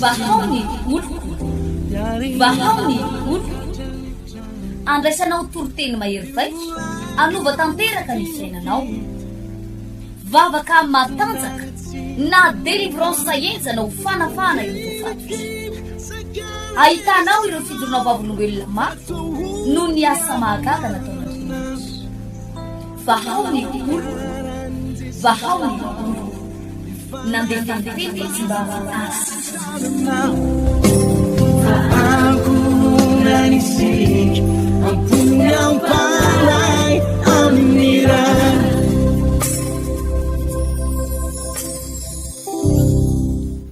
Vahaony oloko, vahaony oloko. Andraisanao toroteny mahery vaitra, anova tanteraka ny fiainanao. Vavaka matanjaka na délivrance saenjana ho fanafana ireo fatotra. Ahitanao ireo fidorona vavolombelona maro no ny asa mahagaga nataon'Andriamanitra. Vahaony oloko, vahaony oloko. Nandefandefy izy mba azy.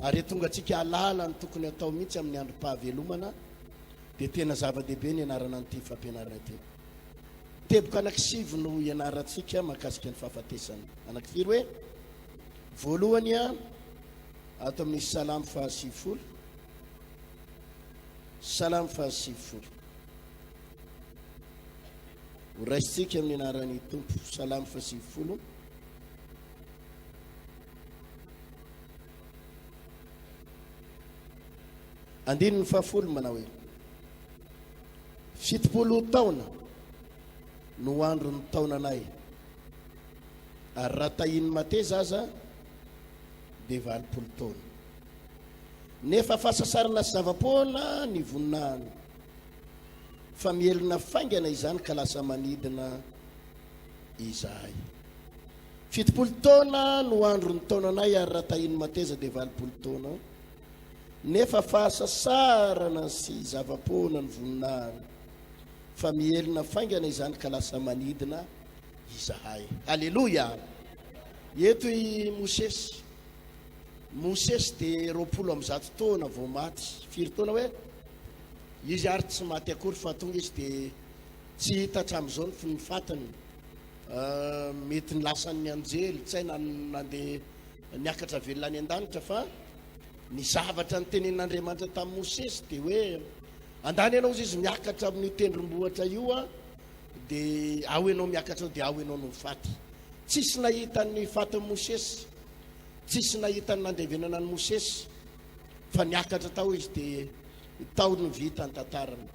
Ary tonga atsika alala ny tokony atao mihitsy amin'ny androm-pahavelomana dia tena zava-dehibe ny ianarana nyity fampianarana ity. Teboka anankisivy no ianarantsika mahakasika ny fahafatesana. Anankifiry hoe voalohany ato amin'ny salamo fahasivifolo, salamo fahasivifolo. Horaisitsika amin'ny anaran'ny tompo, salamo fahasivifolo. Andininy fahafolo manao hoe fitopolo taona no andro ny taonanay, ary raha tahiny mateza aza dia 20 taona. Nefa fahasasarana sy zava-poana ny voninahiny, fa mielina faingana izany ka lasa manidina izahay. 70 taona no andro ny taonanay, ary raha tahiny mateza dia 20 taona. Nefa fahasasarana sy zava-poana ny voninahiny, fa mielina faingana izany ka lasa manidina izahay. Alleluia. Eto i Mosesy. Mosesy dia 20 taona vao maty. 4 taona hoe izy ary tsy maty akory, fa tonga izy dia tsy hita hatramin'izao ny fatany. Mety ny lasan'ny anjely, tsy hay nandeha niakatra velona any an-danitra, fa ny zavatra ny tenen'Andriamanitra tamin'ny Mosesy dia hoe andany ianao izy miakatra amin'ny tendrombohitra io dia ao ianao miakatra dia ao ianao no faty. Tsisy nahita ny fatin'ny Mosesy, tsisy nahita ny nandevenana ny Mosesy, fa niakatra tao izy dia tao ny vita ny tantarany.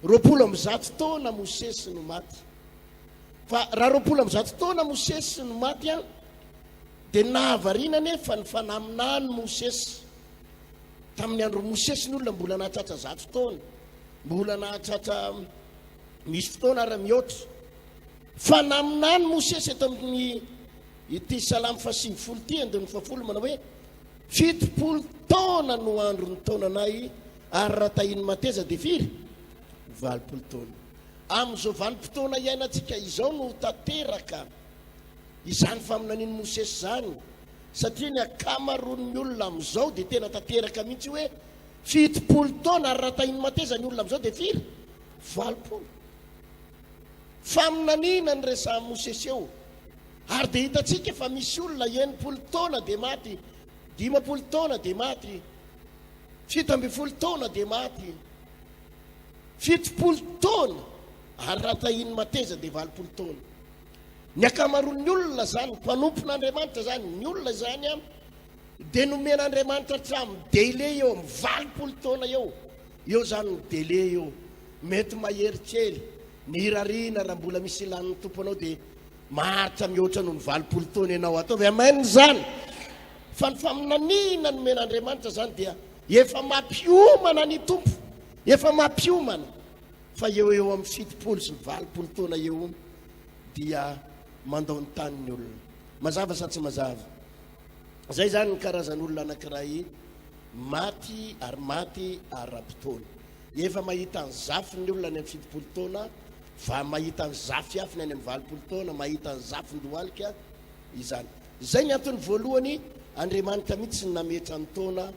20 taona Mosesy no maty. Fa raha 20 taona Mosesy no maty dia nahavariana nefa ny fanaminany Mosesy. Tamin'ny andro Mosesy ny olona mbola nahatratra 100 taona, mbola nahatratra misy fotoana raha mihoatra. Fanaminany Mosesy eto amin'ny ity salamo fahasivifolo ty, andininy fahafolo manao hoe 70 taona no andro ny taonanay, ary raha tahiny mateza dia firy 20 taona. Amin'izao 20 taona iainantsika izao no tanteraka izany faminaniny Mosesy zany, satria ny akamaroan'ny olona amin'izao dia tena tanteraka mihitsy hoe 70 taona ary raha tahiny mateza ny olona amin'izao dia firy 20. Faminanina ny resahan'ny Mosesy eo, ary dia hitantsika fa misy olona 80 taona dia maty, 50 taona dia maty, 70 taona dia maty, 70 taona ary raha tahiny mateza dia 20 taona. Ny akamaroan'ny olona zany, mpanompon'Andriamanitra zany, ny olona zany dia nomen'Andriamanitra hatramin'ny délai eo amin'ny 20 taona eo. Eo zany ny délai eo. Mety mahery kely, ny hirariana raha mbola misy ilan'ny tompo anao dia maharitra mihoatra noho ny 20 taona ianao ataovy amainy zany. Fa ny faminanina nomen'Andriamanitra zany dia efa mampiomana ny tompo, efa mampiomana. Fa eo amin'ny 70 sy 20 taona eo dia mandao ny tany ny olona. Mazava sa tsy mazava? Zay zany ny karazan'olona anankiray maty ary ara-potoana. Efa mahita ny zafy ny olona any amin'ny 70 taona, fa mahita ny zafy afiny any amin'ny 20 taona, mahita ny zafy ndohalika izany. Zay ny antony voalohany, Andriamanitra mihitsy ny nametra ny taona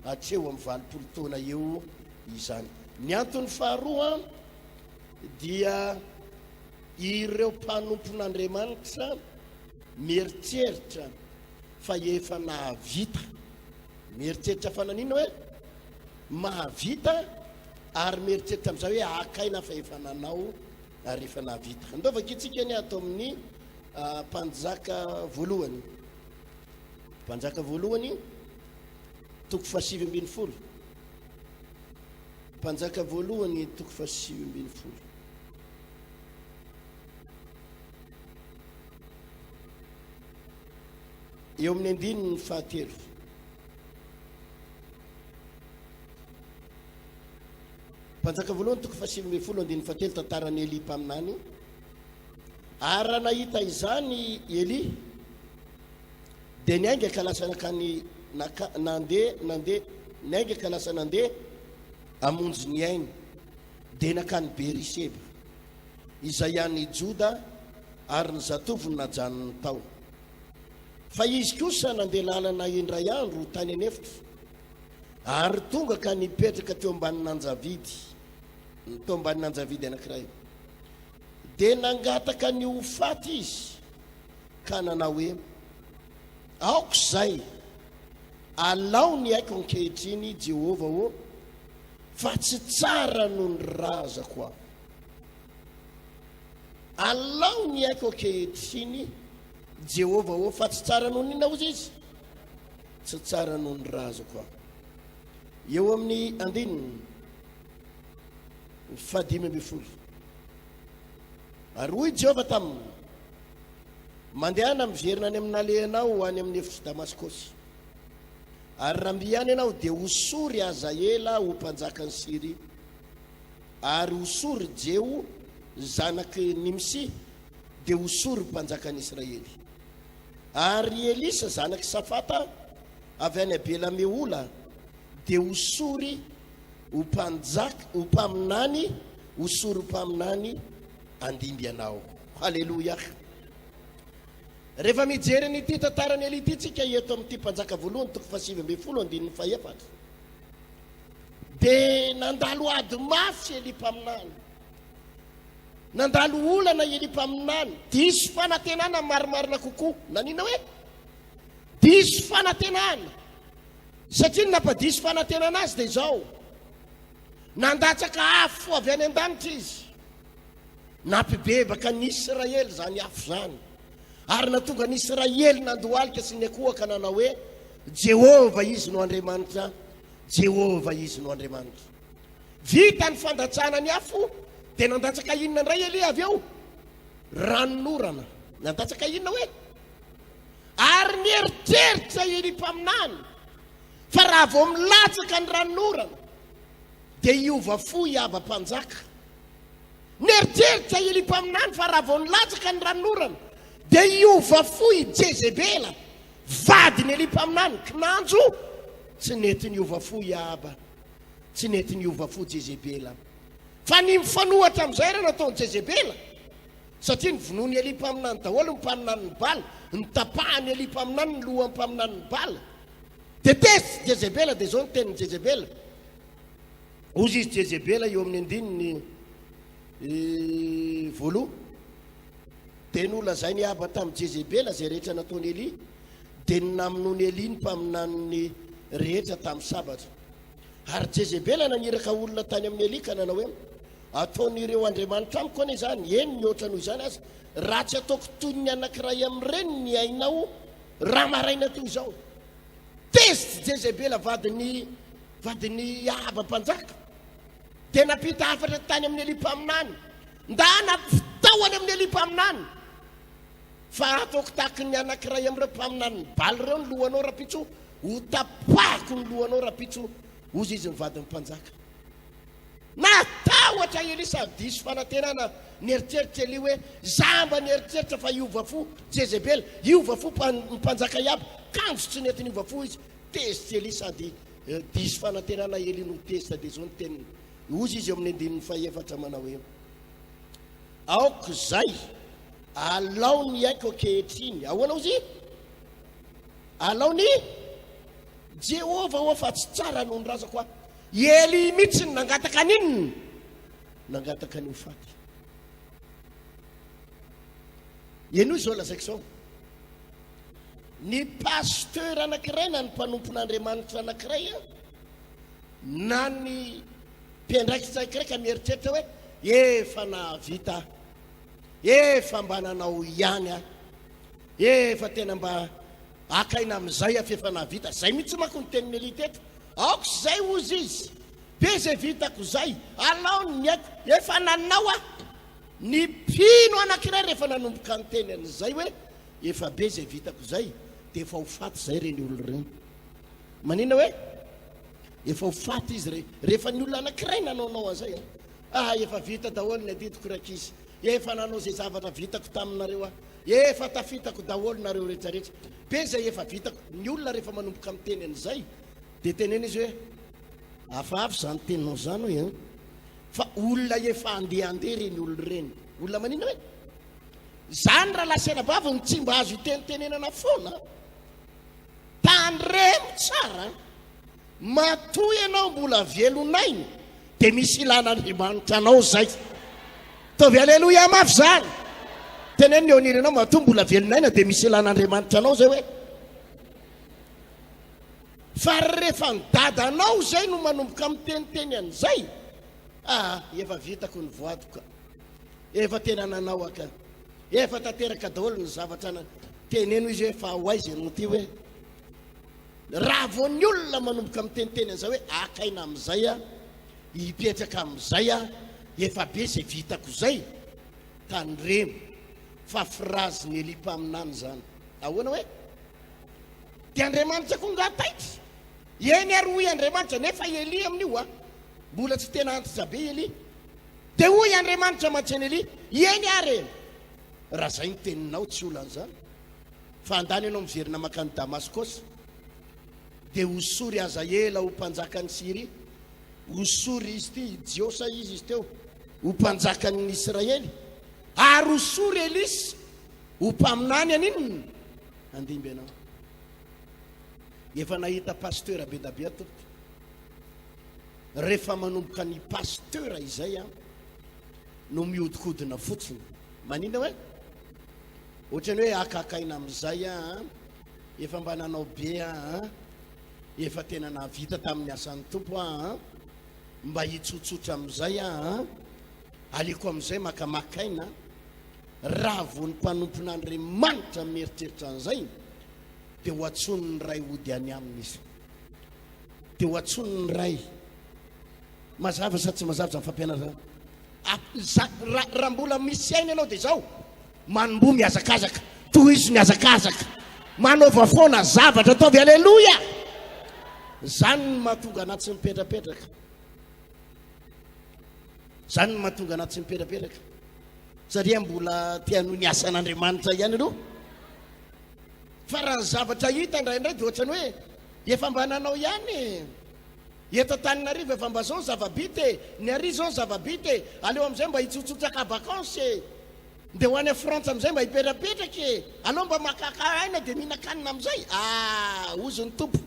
hatreo amin'ny 20 taona eo izany. Ny antony faharoa dia ireo mpanompon'Andriamanitra mieritreritra fa efa nahavita. Mieritreritra fananina hoe mahavita, ary mieritreritra amin'izay hoe akaina fa efa nanao ary efa nahavita. Andovaka itsika ny ato amin'ny mpanjaka voalohany, Mpanjaka voalohany toko 720. Mpanjaka voalohany toko 720. Eo amin'ny andininy fahatelo. Mpanjaka voalohany toko 720 andininy fahatelo, tantarany Eli mpaminany. Ary raha nahita izany Eli dia niaingaka lasa nakany nandeha niaingaka lasa nandeha amonjy ny ainy dia nakany Beriseba izay any Joda ary ny zatovony najanony tao. Fa izy kosa nandeha lalana indray andro tany anefitra ary tonga ka nipetraka teo ambanin'Anjavidy, teo ambanin'Anjavidy anankiray. Dia nangataka ny ho faty izy ka nanao hoe aoko zay alao ny aiko ankehitriny Jehova o, fa tsy tsara noho ny razako aho. Alao ny aiko ankehitriny Jehova o, fa tsy tsara noho ny inona izy, tsy tsara noho ny razako aho. Eo amin'ny andininy 15. Ary hoy Jehova taminy, mandehana miverina any amin'alehanao any amin'ny efitra Damaskosy. Ary raha mbiany ianao dia hosory Hazaela ho mpanjaka ny Siria, ary hosory Jehu zanaky Nimsi dia hosory mpanjaka ny Israely. Ary Elisa zanaky Safata avy any Abelameola dia hosory ho mpaminany, hosory mpaminany andimby anao. Halleluja. Rehefa mijery n'ity tantarany Eli ity tsika eto amin'ity mpanjaka voalohany toko 720 andininy fahaefatra, dia nandalo ady mafy Eli mpaminany, nandalo olana Eli mpaminany, diso fanantenana marimarina kokoa. Nanina hoe diso fanantenana, satria napadiso fanantenana azy dia izao, nandatsaka afo avy any an-danitra izy, nampibebaka ny Israely zany afo zany. Ary natonga ny Israely nandohalika sy ny akoha ka nanao hoe Jehova izy no Andriamanitra, Jehova izy no Andriamanitra. Vita ny fandatsana ny afo dia nandatsaka inona indray Eli avy eo? Ranonorana. Nandatsaka inona hoe? Ary nieritreritra Eli mpaminany fa raha vao milatsaka ny ranonorana dia hiova fo hiava mpanjaka. Nieritreritra Eli mpaminany fa raha vao nilatsaka ny ranonorana dia hiova foy Jezebela, vadiny Eli mpaminany kinanjo. Tsy nety ny hiova fo Iaba, tsy nety ny hiova fo Jezebela, fa ny mifanohatra amin'izay raha nataony Jezebela, satria ny vonoany Eli mpaminany daholo ny mpaminany ny Bala, ny tapahany Eli mpaminany ny lohan'ny mpaminany ny Bala. Dia tesy Jezebela, dia izao ny tenin'ny Jezebela. Ozy izy Jezebela eo amin'ny andininy voaloha, dia nolazay ny aba tamin'ny Jezebela zay rehetra nataony Eli, dia naminony Eli ny mpaminany rehetra tamin'ny sabatra. Ary Jezebela naniraka olona tany amin'ny Eli ka nanao hoe ataon'ireo Andriamanitra amiko anie zany, eny mihoatra noho izany azy, raha tsy ataoko toy ny anankiray amin'ireny ny ainao raha maraina toy izao. Tesy Jezebela vadiny aba mpanjaka, dia napita hafatra tany amin'ny Eli mpaminany, nda nampitaoany amin'ny Eli mpaminany, fa ataoko tahaky ny anankiray amin'ireo mpaminany ny Bala ireo ny lohanao rapitso, ho tapahako ny lohanao rapitso. Ozy izy ny vadiny mpanjaka. Natahotra Eli sady diso fanantenana, nieritreritra Eli hoe zamba nieritreritra fa hiova fo Jezebela, hiova fo mpanjaka Iaba, kanjo tsy nety niova fo izy. Tesy Eli sady diso fanantenana Eli no testa. Dia izao ny teniny. Ozy izy amin'ny andininy fahaefatra manao hoe aoko zay alao ny aiko ankehitriny. Ahoana ozy? Alao ny Jehova o, fa tsy tsara noho ny razako aho. Eli mihitsy nangataka ninona? Nangataka ny ho faty. Eno izao lazaiko izao, ny pasteur anankiray na ny mpanompon'Andriamanitra anankiray na ny mpiandraikitra anankiray ka mieritreritra hoe efa nahavita, efa mba nanao ihany aho, efa tena mba akaina amin'izay afefa navita zay mihitsy manko ny teniny eliteto aoko zay ozy izy be zay vitako zay alao ny aiko efa nanao a ny pino anankiray rehefa nanomboka ny teny an'izay hoe efa be zay vitako zay dia efa ho faty zay reny olona reny manina hoe efa ho faty izy rehefa ny olona anankiray nanaonao an'izay efa vita daholo ny adidiko raiky izy efa nanao zay zavatra vitako taminareo efa tafitako daholo nareo rehetrarehetra be zay efa vitako ny olona rehefa manomboka amin'ny teny an'izay dia tenena izy hoe afafy zany teninao zany hoe fa olona efa andehandeha reny olona reny olona manina hoe zany raha lasena baviny tsy mba azo itenitenenana foana tandremo tsara matoy ianao mbola velonainy dia misy ilan'Andriamanitra anao zay tovy aleloia mafy zany teneny ny oniry anao matoy mbola velonaina dia misy ilan'Andriamanitra anao zay hoe fa rehefa nidadanao zay no manomboka amin'ny teniteny an'izay efa vitako ny voadiko efa tena nanao aka efa tanteraka daholo ny zavatra teneno izy hoe fa hoaizy no ty hoe raha vo ny olona manomboka amin'ny teniteny an'izay hoe akaina amin'izay hipetraka amin'izay efa be zay vitako zay tandremo fa frazy ny elipa aminany zany ahoana hoe dia Andriamanitra ko ngataitra eny ary hoy Andriamanitra nefa Eli amin'io mbola tsy tena antitra be Eli dia hoy Andriamanitra mantseny Eli eny ary raha zay ny teninao tsy olan'izany fa andany ianao miverina makany Damaskosy dia hosory Azaela ho mpanjakany Siria hosory izy ty Jiosa izy teo ho mpanjakany Israely ary hosory Elisy ho mpaminany an'inony andimby anao efa nahita pasteur be da be tompoko rehefa manomboka ny pasteur izay no miodikodina fotsiny manina hoe ohatrany hoe akakaina amin'izay efa mba nanao be efa tena navita tamin'ny asan'ny tompo mba hitsotsotra amin'izay aleko amin'izay makamakaina raha vo ny mpanompon'Andriamanitra mieritreritra an'izay dia ho atsony ny ray ody any aminy izy dia ho atsony ny ray mazava sa tsy mazava zany fampianarana raha mbola misy aina ianao dia zao manombo miazakazaka toy izy miazakazaka manaova foana zavatra ataovy aleloia zany ny mahatonga anaty sy mipetrapetraka zany ny mahatonga anaty sy mipetrapetraka satria mbola tiano ny asan'Andriamanitra ihany aloha fa raha ny zavatra hita indraindray dia ohatrany hoe efa mba nanao ihany eto Antananarivo efa mba zao ny zavabity ny ary zao ny zavabity aleo amin'izay mba hitsotsotraka vakanse dia ho any a Frantsa amin'izay mba hipetrapetraka aleo mba makaka aina dia mihinan-kanina amin'izay ozy ny tompo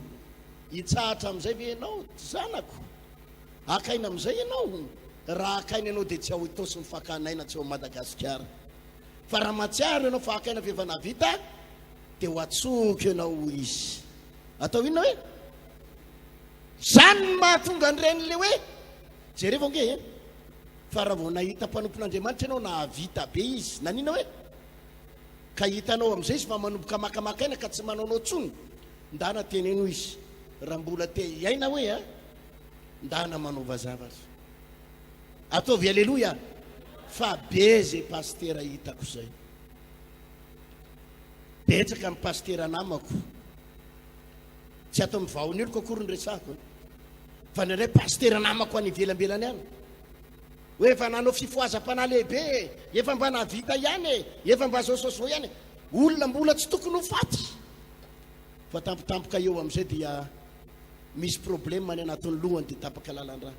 hitsahatra amin'izay ve ianao zanako akaina amin'izay ianao raha akaina ianao dia tsy ao hitosy ny fakanaina tsy ao Madagasikara fa raha matsiaro ianao fa akaina fa efa navita dia ho atsoky ianao izy atao inona hoe zany ny mahatonga an'ireny le hoe jereva nge fa raha vao nahita mpanompon'Andriamanitra ianao nahavita be izy nanina hoe ka hitanao amin'izay izy fa manomboka makamakaina ka tsy manaonao tsony ndana teneno izy raha mbola te hiaina hoe ndana manova zavatra ataovy aleloia fa be zay pastera hitako zay betsaka ny pastera namako tsy atao mivahony oloko akory ny resako fa nindray pastera namako any ivelambelany any hoe efa nanao fifoazam-pana lehibe efa mba navita ihany efa mba zaosozao ihany olona mbola tsy tokony ho faty fa tampotampoka eo amin'izay dia misy problème any anatin'ny lohany dia tapaka lalan-draha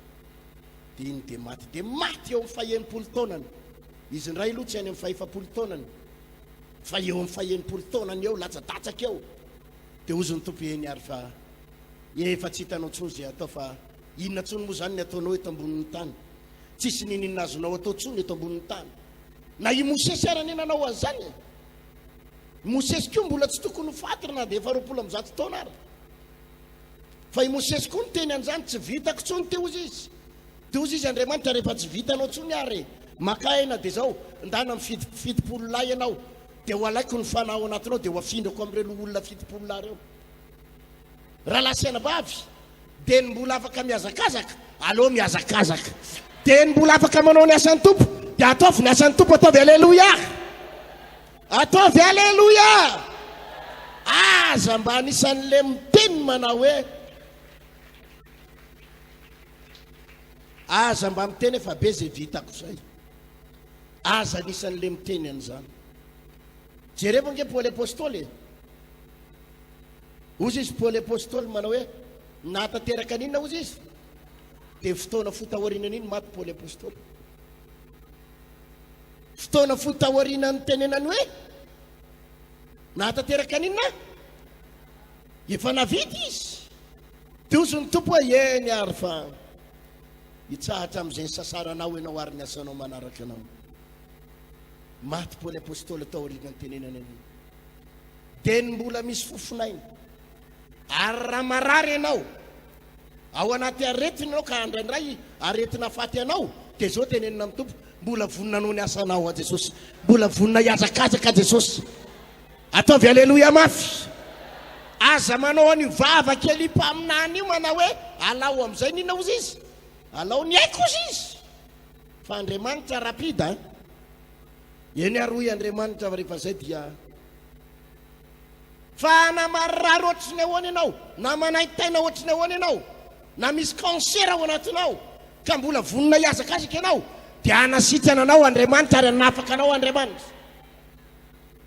dia iny dia maty eo amin'ny faha-enimpolo taonany izy ndray aloha tsy any amin'ny faha-efapolo taonany fa eo amin'ny faha-enimpolo taonany eo latsa-datsaka eo dia ozy ny tompo eny ary fa efa tsy hitanao tsony zay atao fa inona tsony moa zany ny ataonao eto ambonin'ny tany tsisy ninina azonao atao tsony eto ambonin'ny tany na i Mosesy arany nanao an'izany Mosesy koa mbola tsy tokony ho faty na dia 20 taona ary fa i Mosesy koa ny teny an'izany tsy vitako tsony teo ozy izy dia ozy izy Andriamanitra rehefa tsy vitanao tsony ary maka aina dia zao ndana fitopolo lahy ianao dia ho alaiko ny fanao anatinao dia ho afindrako amin'ireo olona fitopolona reo. Raha lasaina vavy dia ny mbola afaka miazakazaka aleo miazakazaka, dia ny mbola afaka manao ny asan'ny tompo dia ataovy ny asan'ny tompo, ataovy aleloia, ataovy aleloia. Aza mba anisan'le miteny manao hoe aza mba miteny efa be zay vitako zay, aza anisan'le miteny an'izany. Jereva nge Paoly apôstôly ozy izy Paoly apôstôly manao hoe nahatanteraka an'inona ozy izy dia fotoana fotahorinana iny maty Paoly apôstôly. Fotoana fotahorinany tenenany hoe nahatanteraka an'inona efa navity izy, dia ozy ny tompo hoe eny ary fa hitsahatra amin'izay sasaranao ianao ary ny asanao manaraka anao. Maty Paoly apôstôly tao aoriana ny tenenany an'iny. Dia ny mbola misy fofinainy ary raha marary ianao ao anaty aretina anao ka andraindray aretina faty anao, dia zao tenenina amin'ny tompo mbola voninanao ny asanao a Jesosy, mbola vonina hiazakazaka Jesosy. Ataovy aleloia mafy. Aza manao any vava kely mpaminany io manao hoe alao amin'izay nina ozy izy, alao ny haiko ozy izy, fa Andriamanitra rapida eny aroy Andriamanitra rehefa zay dia fa na marary ohatry ny ahoana ianao, na manaitaina ohatry ny ahoana ianao, na misy kansera ao anatinao ka mbola vonina hiazakazaka ianao, dia anasitrana anao Andriamanitra ary anafaka anao Andriamanitra.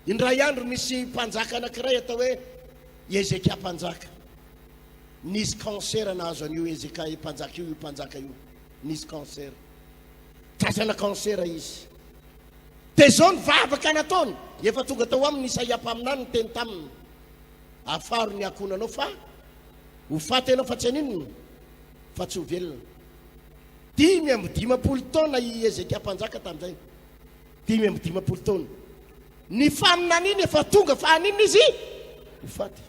Indray andro misy mpanjaka anankiray atao hoe Ezekia mpanjaka, nisy kansera nahazo an'io Ezekia mpanjaka io, mpanjaka io nisy kansera, trazana kansera izy. Dia zao ny vavaka nataony, efa tonga tao aminy Isaia mpaminany ny teny taminy, afaro ny akonanao fa ho faty ianao fa tsy aninona fa tsy ho velona. 5 taona i Ezekia mpanjaka tamin'izay, 5 taona. Ny faminany iny efa tonga fa aninona izy ho faty,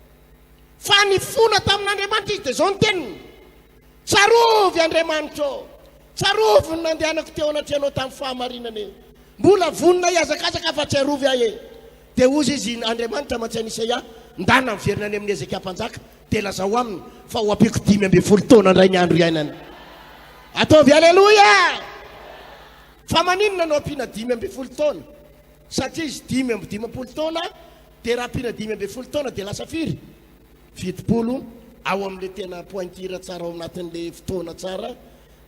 fa ny fona tamin'Andriamanitra izy. Dia zao ny teniny, tsarovy Andriamanitra, tsarovy ny nandehanako teo anaty anao tamin'ny fahamarinana, mbola vonina hiazakazaka fa tsy arovy ahy e. Dia ozy izy Andriamanitra matsiany Isaia ndana miverina any amin'ny Ezekia mpanjaka, dia lazao aminy fa ho ampiko 12 taona ndray ny andro iainany. Ataovy aleloia. Fa maninona no ampiana 12 taona? Satria izy 12 taona, dia raha ampiana 12 taona dia lasa firy 70 ao amin'le tena pointira tsara ao anatin'le fotoana tsara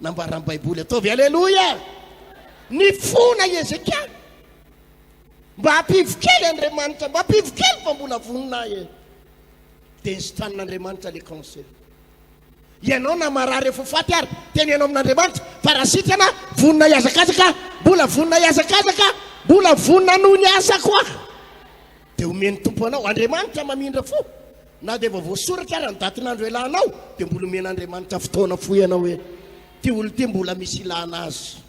nambaran'ny baiboly. Ataovy aleloia. Ny fona Ezekia mba hampivokely Andriamanitra, mba hampivokely fa mbola vonina e, dia nisitran'Andriamanitra le kansera. Ianao na marary efa faty ary tenenao amin'Andriamanitra fa raha sitrana vonina hiazakazaka, mbola vonina hiazakazaka, mbola vonina noho ny asa koa, dia omeny tompo anao. Andriamanitra mamindra fo, na dia voasoratra ary ny datin'andro ilanao, dia mbola omen'Andriamanitra fotoana foy ianao hoe ty olo ty mbola misy ilana azy.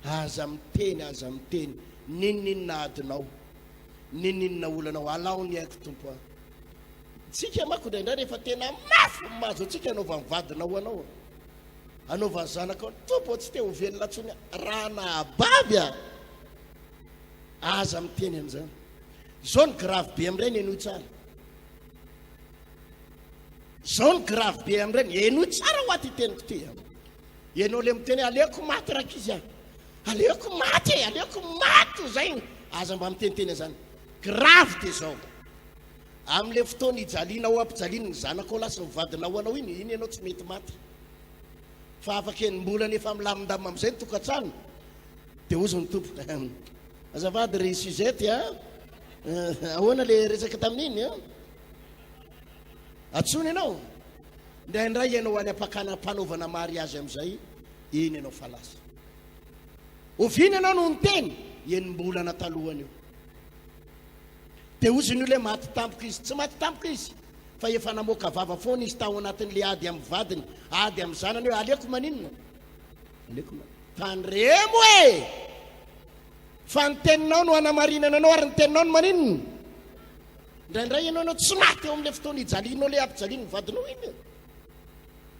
Aza miteny ninninna adinao, ninninna olanao, alao ny haiko tompo a. Tsika mako indraindray rehefa tena mafy mazo atsika anaova ny vadinao anao, anaova ny zanaka tompo tsy te ho velona ntsony raha nahabavy a. Aza miteny an'izany. Zao ny grave be amin'ireny enoy tsara, zao ny grave be amin'ireny enoy tsara ho aty teniko ty. Ianao le miteny aleoko maty raka izy a, aleoko maty e, aleoko maty zay. Aza mba miteniteny zany. Grave dia zao, amin'le fotoana hijalinao ampijaliany ny zanakao lasa mivadinao anao iny ianao tsy mety maty, fa afaka mbola nefa milamindamina amin'izay ny tokantrano. Dia ozy ny tompo azavady ry suzety a, ahoana le resaka tamin'iny a, atsony ianao indraindray ianao any ampakana mpanaovana mariazy amin'izay, iny ianao fa lasa ovina ianao no nyteny enim-bola natalohany io. Dia ozy ny ole maty tampoka izy, tsy maty tampoka izy fa efa namoaka vava foana izy tao anatin'le ady amin'ny vadiny, ady amin'ny zanany hoe aleoko maninona, aleoko tandremo e, fa ny teninao no hanamarinana anao ary ny teninao no maninona. Indraindray ianao tsy maty eo amin'le fotoana hijalinao le ampijaliany vadinao iny,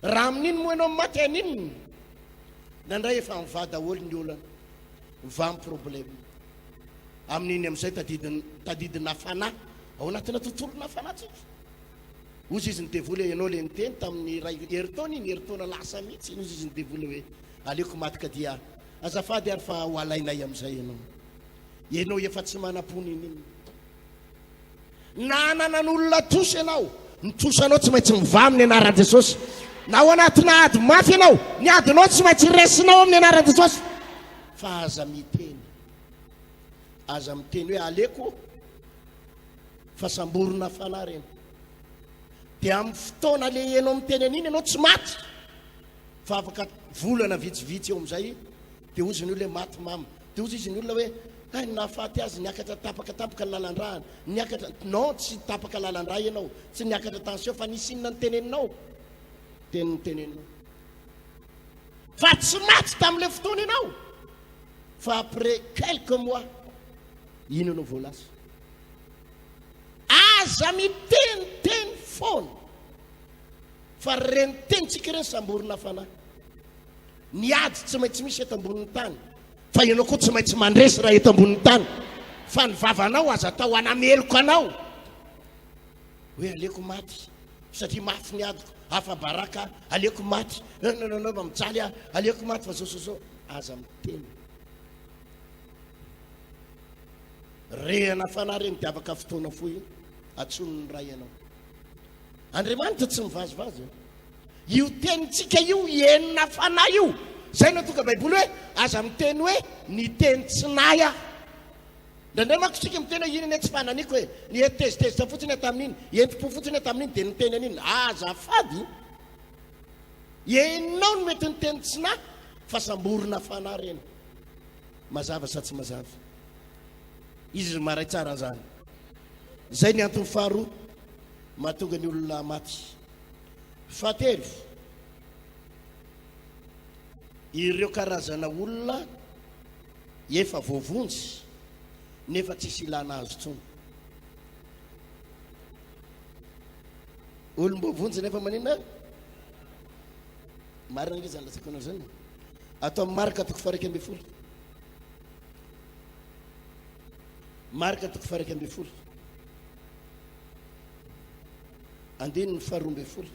raha amin'iny moa ianao maty aninona. Indraindray efa mivada olo ny olana, va amin'ny problème. amin'iny amin'izay tadidina fanahy ao anatina tontolona fanatsika ozy izy ny devoly ianao le niteny tamin'ny ray heritaona iny heritaona lasa mihitsy iny ozy izy ny devoly hoe aleoko matika dia azafady ary fa ho alainay amin'izay ianao efa tsy manam-pony iny nananan'olona tosy ianao ny tosanao tsy maintsy miva amin'ny anaran Jesosy na ao anatina ady mafy ianao ny adinao tsy maintsy resinao amin'ny anaran Jesosy fa aza miteny hoe aleko fasamborona fanahy reny dia amin'ny fotoana le ianao miteny an'iny ianao tsy maty fa afaka volana vitsivitsy eo amin'izay dia ozy ny olona hoe maty mama dia ozy izy ny olona hoe ay nahafaty azy niakatra tapakatapaka ny lalandrahana niakatra non tsy tapaka lalandraha ianao tsy niakatra tension fa nisy inona ny teneninao teneninao fa tsy maty tamin'ilay fotoana ianao fa après quelques mois ino anao voalasa aza miteniteny foana fa reny tenitsika ireny samborona fanahy ny ady tsy maintsy misy eto ambonin'ny tany fa ianao koa tsy maintsy mandresy raha eto ambonin'ny tany fa ny vavanao aza atao anameloko anao hoe aleko maty satria mafy ny adiko hafa baraka aleko maty nanao mijaly aleko maty fa zao aza miteny rehana fanahy reny dia afaka fotoana foy atsonony ray ianao Andriamanitra tsy mivazivazy io tenitsika io enina fanahy io zay no tonga baiboly hoe aza miteny hoe ny teny tsinay aho ndraindray manko tsika miteny hoe inona tsy fananiko hoe ny etezitezitra fotsiny tamin'iny entipo fotsiny tamin'iny dia niteny an'iny azafady enao no mety niteny tsinahy fa samborona fanahy reny mazava sa tsy mazava izy maray tsara zany zay ny antony faharoa mahatonga ny olona maty fahatelo ireo karazana olona efa voavonjy nefa tsisy ilana azo tsony olom-boavonjy nefa manina marina nge zany latsaka anao zany atao amin'ny marika toko faraika amby folo marika toko faraika amby folo andininy faharoa amby folo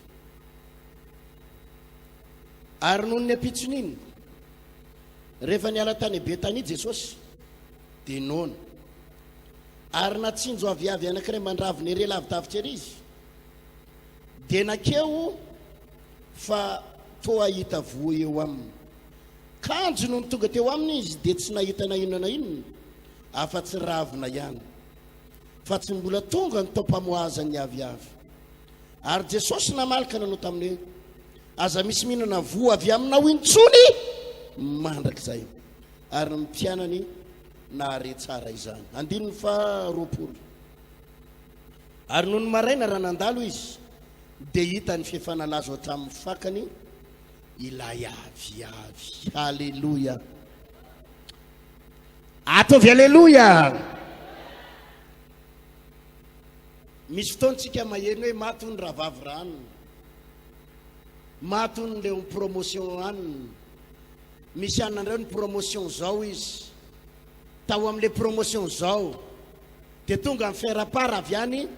ary noho ny ampitson'iny rehefa niala tany Betania Jesosy dia noana ary natsinjo aviavy anankiray mandraviny ere lavidavitra ery izy dia nakeo fa toa hita voa eo aminy kanjo no tonga teo aminy izy dia tsy nahita na inona na inona afa-tsy ravina ihany fa tsy mbola tonga ny tao-pamoazany aviavy ary Jesosy namalaka nanao tamin'ny hoe aza misy mihinana voa avy aminao intsony mandrak'izay ary ny mpianany nahare tsara izany andininy faharoapolo ary noho ny maraina raha nandalo izy dia hita ny fifanalazo hatramin'ny fakany ilay aviavy halleloia ataovy halleloia misy fotoantsika maheno hoe matony raha vavy rano matony le promotion aniny misy anandreo ny promotion zao izy tao amin'le promotion zao dia tonga amin'ny ferapara avy any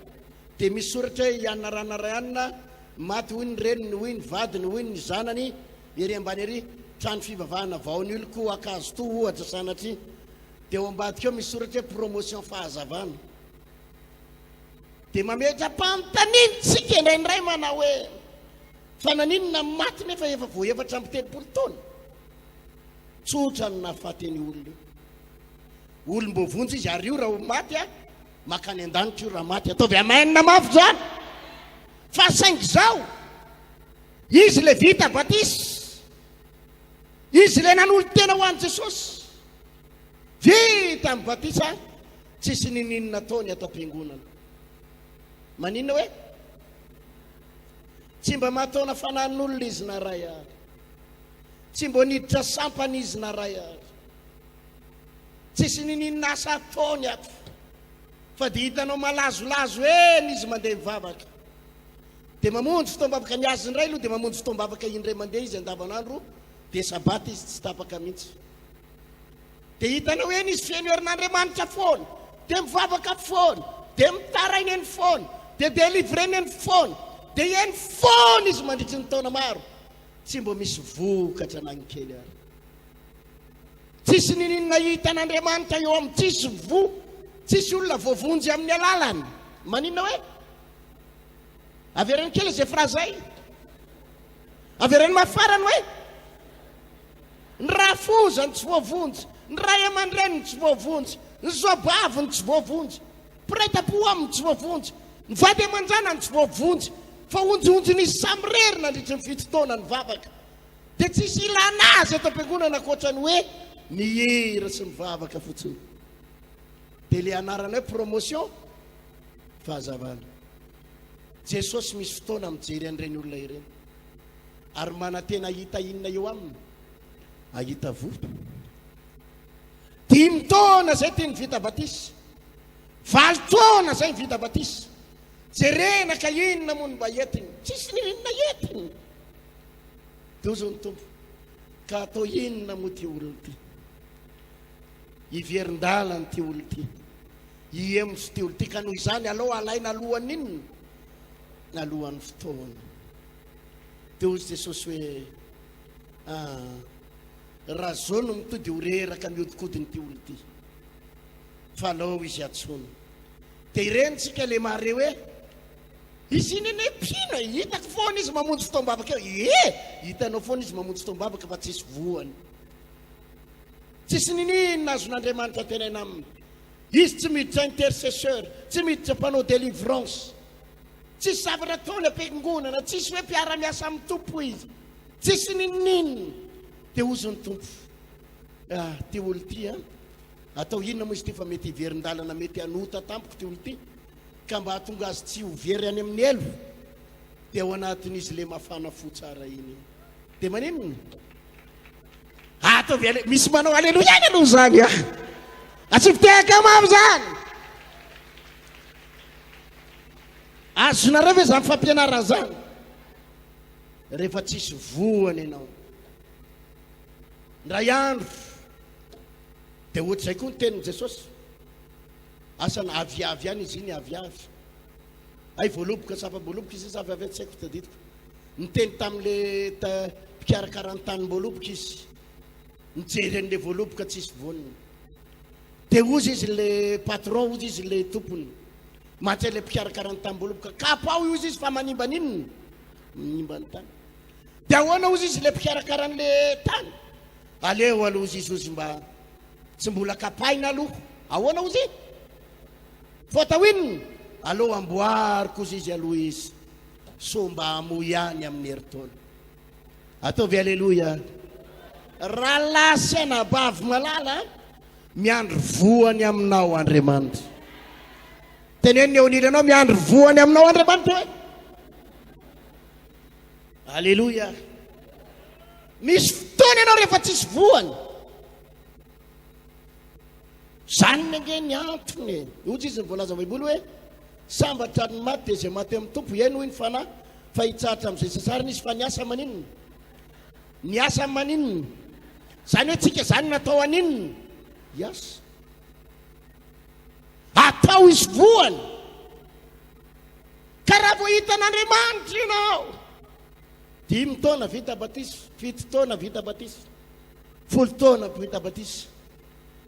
dia misy soratra hoe ianaranaranina maty hoy ny reniny hoy ny vadiny hoy ny zanany ery ambany ery trano fivavahana vaony oloko akazo to ohatra sanatry dia ao ambadika eo misy soratra hoe promotion fahazavana dia mametra-panotanintsika indraindray manao hoe fananinona maty nefa efa vo efatra amby telopolo taona tsotra no nahafateny olona olom-bovonjy izy ary io raha maty makany an-danitra io raha maty ataovy amainina mafy zany fa saingy zao izy le vita batisy izy le nanolo tena ho an'i Jesosy vita amin'ny batisa tsisy nininona taony atao am-piangonana maninona hoe tsy mba mahataona fanan'olona izy na ray ary tsy mba niditra sampany izy na ray ary tsisy nininona asa taony ato fa dia hitanao malazolazo eny izy mandeha mivavaka dia mamonjy fotoam-bavaka ny azy indray aloha dia mamonjy fotoam-bavaka indray mandeha izy andavanandro dia sabaty izy tsy tapaka mihitsy dia hitanao hoe nisy feno herin'Andriamanitra foana, dia mivavaka foana, dia mitarainy eny foana, dia délivreny eny foana, dia eny foana izy mandritry ny taona maro, tsy mbo misy vokatra nankely ary. Tsisy ninona hitan'Andriamanitra eo amin'ny tsisy tsisy olona voavonjy amin'ny alalany. Maninona hoe averany kely zay frazay, averany mafarany hoe ny rafozany tsy voavonjy, ny ray aman-dreniny tsy voavonjy, ny zoabaviny tsy voavonjy, piraita-po aminy tsy voavonjy, ny vady aman-janany tsy voavonjy, fa onjonjon'izy samy rery nandritry ny fito-taona ny vavaka. Dia tsisy ilana azy eto am-piangonana ankoatra ny hoe mihira sy mivavaka fotsiny. Dia le anarana hoe promotion, fahazavana. Jesosy misy fotoana mijery an'ireny olona ireny, ary manantena ahita inona eo aminy, ahita voto. 5 taona zay ty nivita batisy, 4 taona zay nivita batisy. Jerena ka inona moa ny mba entiny, tsisy ninona entiny. Dia hozy ny tompo, ka atao inona moa ty olona ty, iverin-dalany ty olona ty, iemotsy ty olona ty, ka noho izany aloha alaina alohan'ny inona, alohan'ny fotoana. Dia hozy Jesosy hoe raha zao no mitody ho reraka miodikodiny ty olona ty, fa alao izy atsony. Dia irenitsika le mare hoe izy nene mpino, hitako foana izy mamonjy fotoam-bavaka eo. Hitanao foana izy mamonjy fotoam-bavaka fa tsisy voany, tsisy ninina azon'Andriamanitra tenaina aminy. Izy tsy miditra intercesseur, tsy miditra mpanao délivrance, tsisy zavatra ataony am-piangonana, tsisy hoe mpiara-miasa amin'ny tompo izy, tsisy ninina. Dia hozy ny tompo, ty olo ty atao inona moa izy ty, fa mety hiverin-dalana, mety hanota tampoko ty olo ty, ka mba hahatonga azy tsy hovery any amin'ny elo, dia ao anatin'izy le mafana fo tsara iny. Dia maninona ataovy misy manao aleloia any aloha zany atsivitehaka mavo zany. Azonareo ve zany fampianarana zany? Rehefa tsisy voany ianao ndray andro, dia ohatra zay koa ny tenin'i Jesosy, asana aviavy any izy iny, aviavy ay voaloboka safa-boaloboka izy safa-avy tsy haiko tadidiko, niteny tamin'le mpikarakarantany voaloboka izy, nijery an'le voaloboka tsisy voniny. Dia ozy izy le patron, ozy izy le tompony, matsy le mpikarakarantany voaloboka, kapao ozy izy fa manimba ninona, manimba ny tany. Dia ahoana ozy izy le mpikarakaraan'le tany, aleo aloha izy mba tsy mbola kapaina aloha, ahoana ozy fa atao inona, aloha amboariko izy aloha izy, so mba hamoy ihany amin'ny herintaona. Ataovy aleloia. Raha lasana bavy malala miandry voany aminao Andriamanitra. Teneniny eo an'ila anao miandry voany aminao Andriamanitra. Aleloia. Misy fotoana ianao rehefa tsisy voany, zany nange ny antony. Ozy izy nyvoalaza baiboly hoe sambatra ny maty dia zay maty amin'ny tompo, eny hoy ny fanahy fa hitsahatra amin'izay sasariny izy, fa niasa maninona, niasa maninona, zany hoe tsika zany natao aninona, iasa atao izy voany. Ka raha vo hitan'Andriamanitra ianao 5 taona vita batisy, 7 taona vita batisy, 10 taona vita batisy,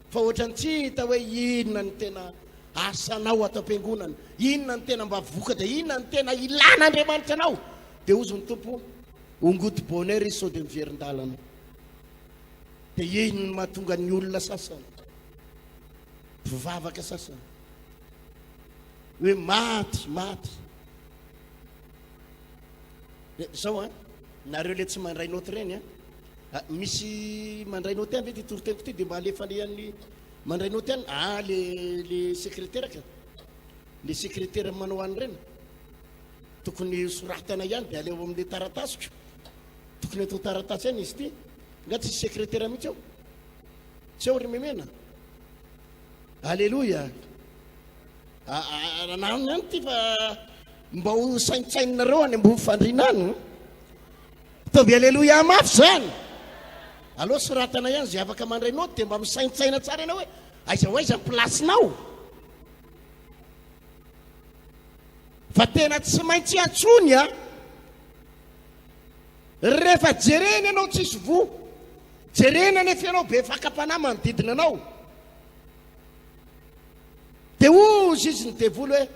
fa ohatrany tsy hita hoe inona ny tena asanao atao am-piangonana, inona ny tena mba vokatra, inona ny tena ilan'Andriamanitra anao, dia hozy ny tompo ongoty bonheur izy sao dia miverin-dalana. Dia inona ny mahatonga ny olona sasany, mpivavaka sasany hoe maty zao nareo le tsy mandray noty reny misy mandray noty any ve ty toroteniko ty, dia mba alefa le an'ny mandray noty any le secrétaire ka, le secrétaire manao any reny tokony soratana ihany, dia aleo amin'le taratasiko, tokony atao taratasy any izy ty, nga tsy secrétaire mihitsy eo, tsy eo ry memena. Aleloia. Nanany any ty fa mba ho saintsainareo any mba ho fandrinany. Ataovy aleloia mafy zany. aloha soratana ihany zay afaka mandrainao dia mba misaintsaina tsara ianao hoe aiza ho aiza plasinao fa tena tsy maintsy antsony a rehefa jereny ianao tsisy vo jereny anefa ianao be fakapanahy manodidina anao dia ozy izy ny devoly hoe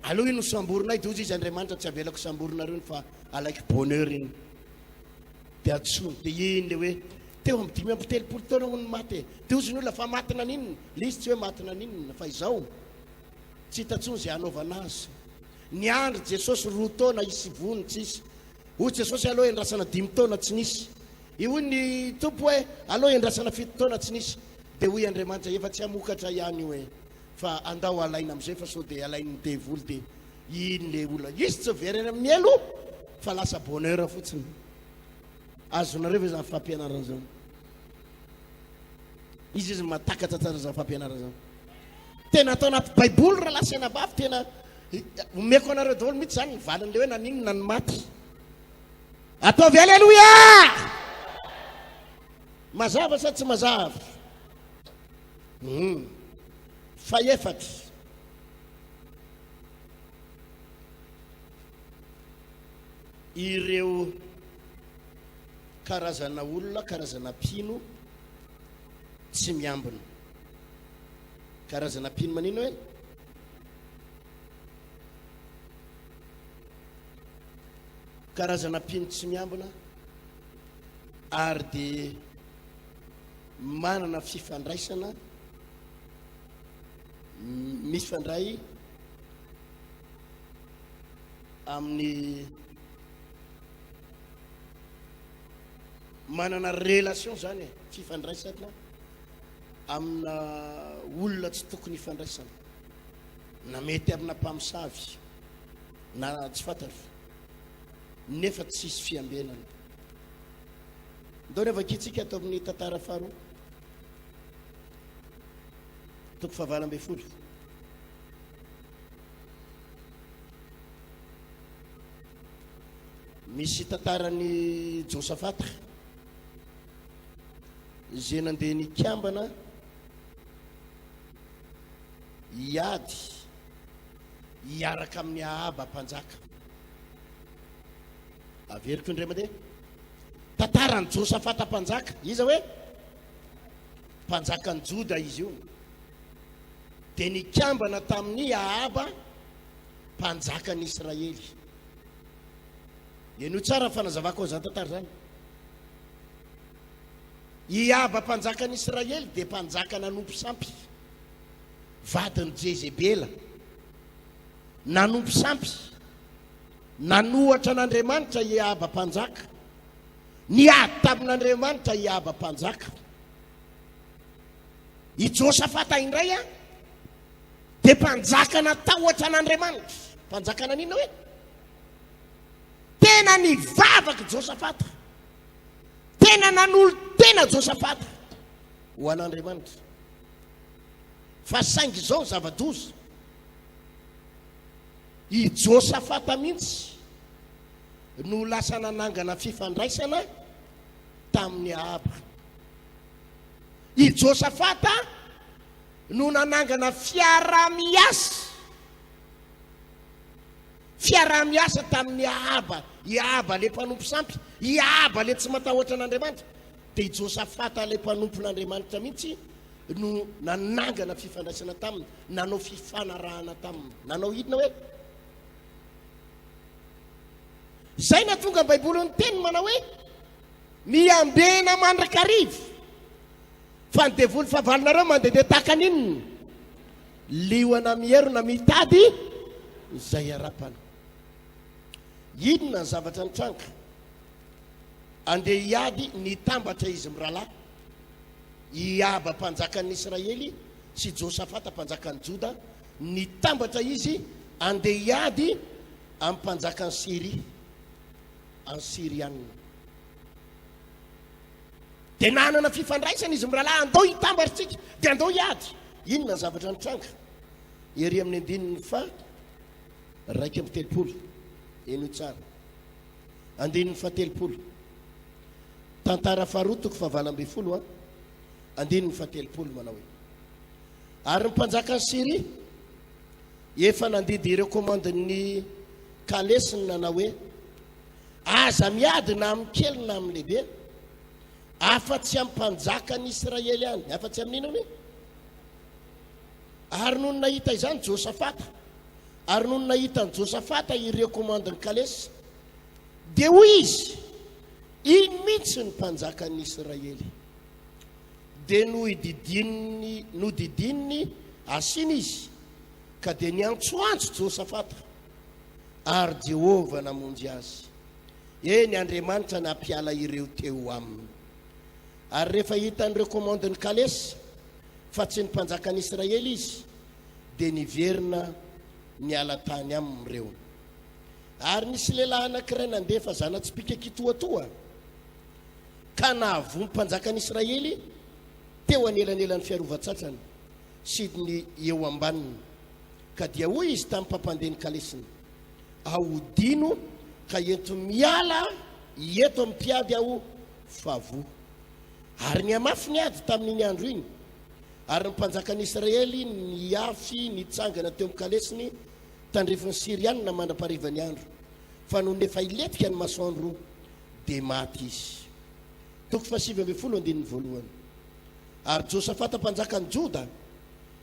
aloha ino samborinay dia ozy izy Andriamanitra tsy avelako samborinareo fa alaiky bonheur iny dia atsony dia iny le hoe teo amin'ny 5 taona no maty dia ozy ny olona fa matina ninona le izy tsy hoe matina ninona fa izao tsy hitatsony zay anaovana azy ny andro Jesosy 2 taona isy vony tsisy hoy Jesosy aloha endrasana 5 taona tsy nisy io ny tompo hoe aloha endrasana 7 taona tsy nisy dia hoy Andriamanitra efa tsy hamokatra ihany hoe fa andao alaina amizay fa sao dia alain'ny devoly dia iny le olona izy tsy verena amin'ny elo fa lasa bonheur fotsiny azonareo ve zany fampianarana zao izy matakatra tsara zany fampianarana zao tena atao anaty baiboly raha lasena vavy tena omeko anareo daholo mihitsy zany valin'le hoe naninona ny maty ataovy alleluia mazava sa tsy mazava fa efatra ireo karazana olona karazana pino tsy miambina karazana pino manino hoe karazana pino tsy miambina ary dia manana fifandraisana mifandray amin'ny manana relation zany fifandraisana amina olona tsy tokony hifandraisana na mety amina mpamosavy na tsy fantatra nefa tsisy fiambenana ndao nefa kitsika atao amin'ny tantara faharoa toko 9 misy tantarany Josafata izay nandeha nikambana hiady hiaraka amin'ny Ahaba mpanjaka averiko indray mandeha tantarany Josafata mpanjaka iza hoe mpanjakany Joda izy io dia nikambana tamin'ny Ahaba mpanjakany Israely eno tsara fanazavako ao zany tantara zany i Ahaba mpanjakany Israely dia mpanjaka nanompo sampy vadiny Jezebela nanompo sampy nanohatra n'Andriamanitra i Ahaba mpanjaka niady tamin'Andriamanitra i Ahaba mpanjaka i Josafata indray a dia mpanjaka natahotra n'Andriamanitra mpanjaka nanina hoe tena nivavaka Josafata tena nanolo tena Josafata ho an'Andriamanitra fa saingy izao zava-doza i Josafata mihitsy no lasa nanangana fifandraisana tamin'ny Ahaba i Josafata no nanangana fiara-miasa tamin'ny Ahaba i Ahaba le mpanompo sampy i Ahaba le tsy matahotra n'Andriamanitra dia i Josafata le mpanompon'Andriamanitra mihitsy no nanangana fifandraisana taminy nanao fifanarahana taminy nanao hidina hoe zay na tonga baiboly ny teny manao hoe miambena mandrakarivo fa ny devoly favalinareo mandeha takan'inona lioana mierona mitady zay arapana idina ny zavatra nitranga andeha hiady nitambatra izy miralahy i Ahaba mpanjakan'ny Israely sy Josafata mpanjakan'ny Joda nitambatra izy andeha hiady amin'ny mpanjakan'ny Syria en Syrianina dia nanana fifandraisana izy miralahy andao hitambatritsika dia andao hiady inona zavatra nitranga ery amin'ny andininy fa 1:30 eno tsara andininy fa 30 tantara faharotoko fa 20 andiny 70 manao hoe ary ny mpanjaka ny Syria efa nandidy ireo komandin'ny kalesiny nanao hoe aza miady na amin'ny kely na amin'ny lehibe afa-tsy amin'ny mpanjaka ny Israely ihany, afa-tsy amin'inona hoe ary noho nahita izany Josafata, ary noho nahita ny Josafata ireo komandin'ny kalesy dia hoy izy iny mihitsy ny mpanjaka ny Israely dia nodidininy asiny izy ka dia niantsoantso Josafata ary Jehova namonjy azy. Eny Andriamanitra nampiala ireo teo aminy. Ary rehefa hitan'ireo komandin'ny kalesy fa tsy ny mpanjaka ny Israely izy dia niverina niala tany amin'ireo. Ary nisy lehilahy anankiray nandefa zana-tsipika kitoatoa ka nahavoa mpanjaka ny Israely teo anelanelan'ny fiarovan-tsatrany sy ny eo ambaniny ka dia hoy izy tamin'ny mpampandeha ny kalesiny ahodino ka ento miala eto amin'ny mpiady aho favoa. Ary niamafy niady tamin'iny andro iny ary ny mpanjaka ny Israely niafy nitsangana teo amin'ny kalesiny tandrifin'ny Sirianina mandra-parivany andro fa noho nefa iletika ny masoandro dia maty izy. Toko 7:1 ary Josafata mpanjaka ny Joda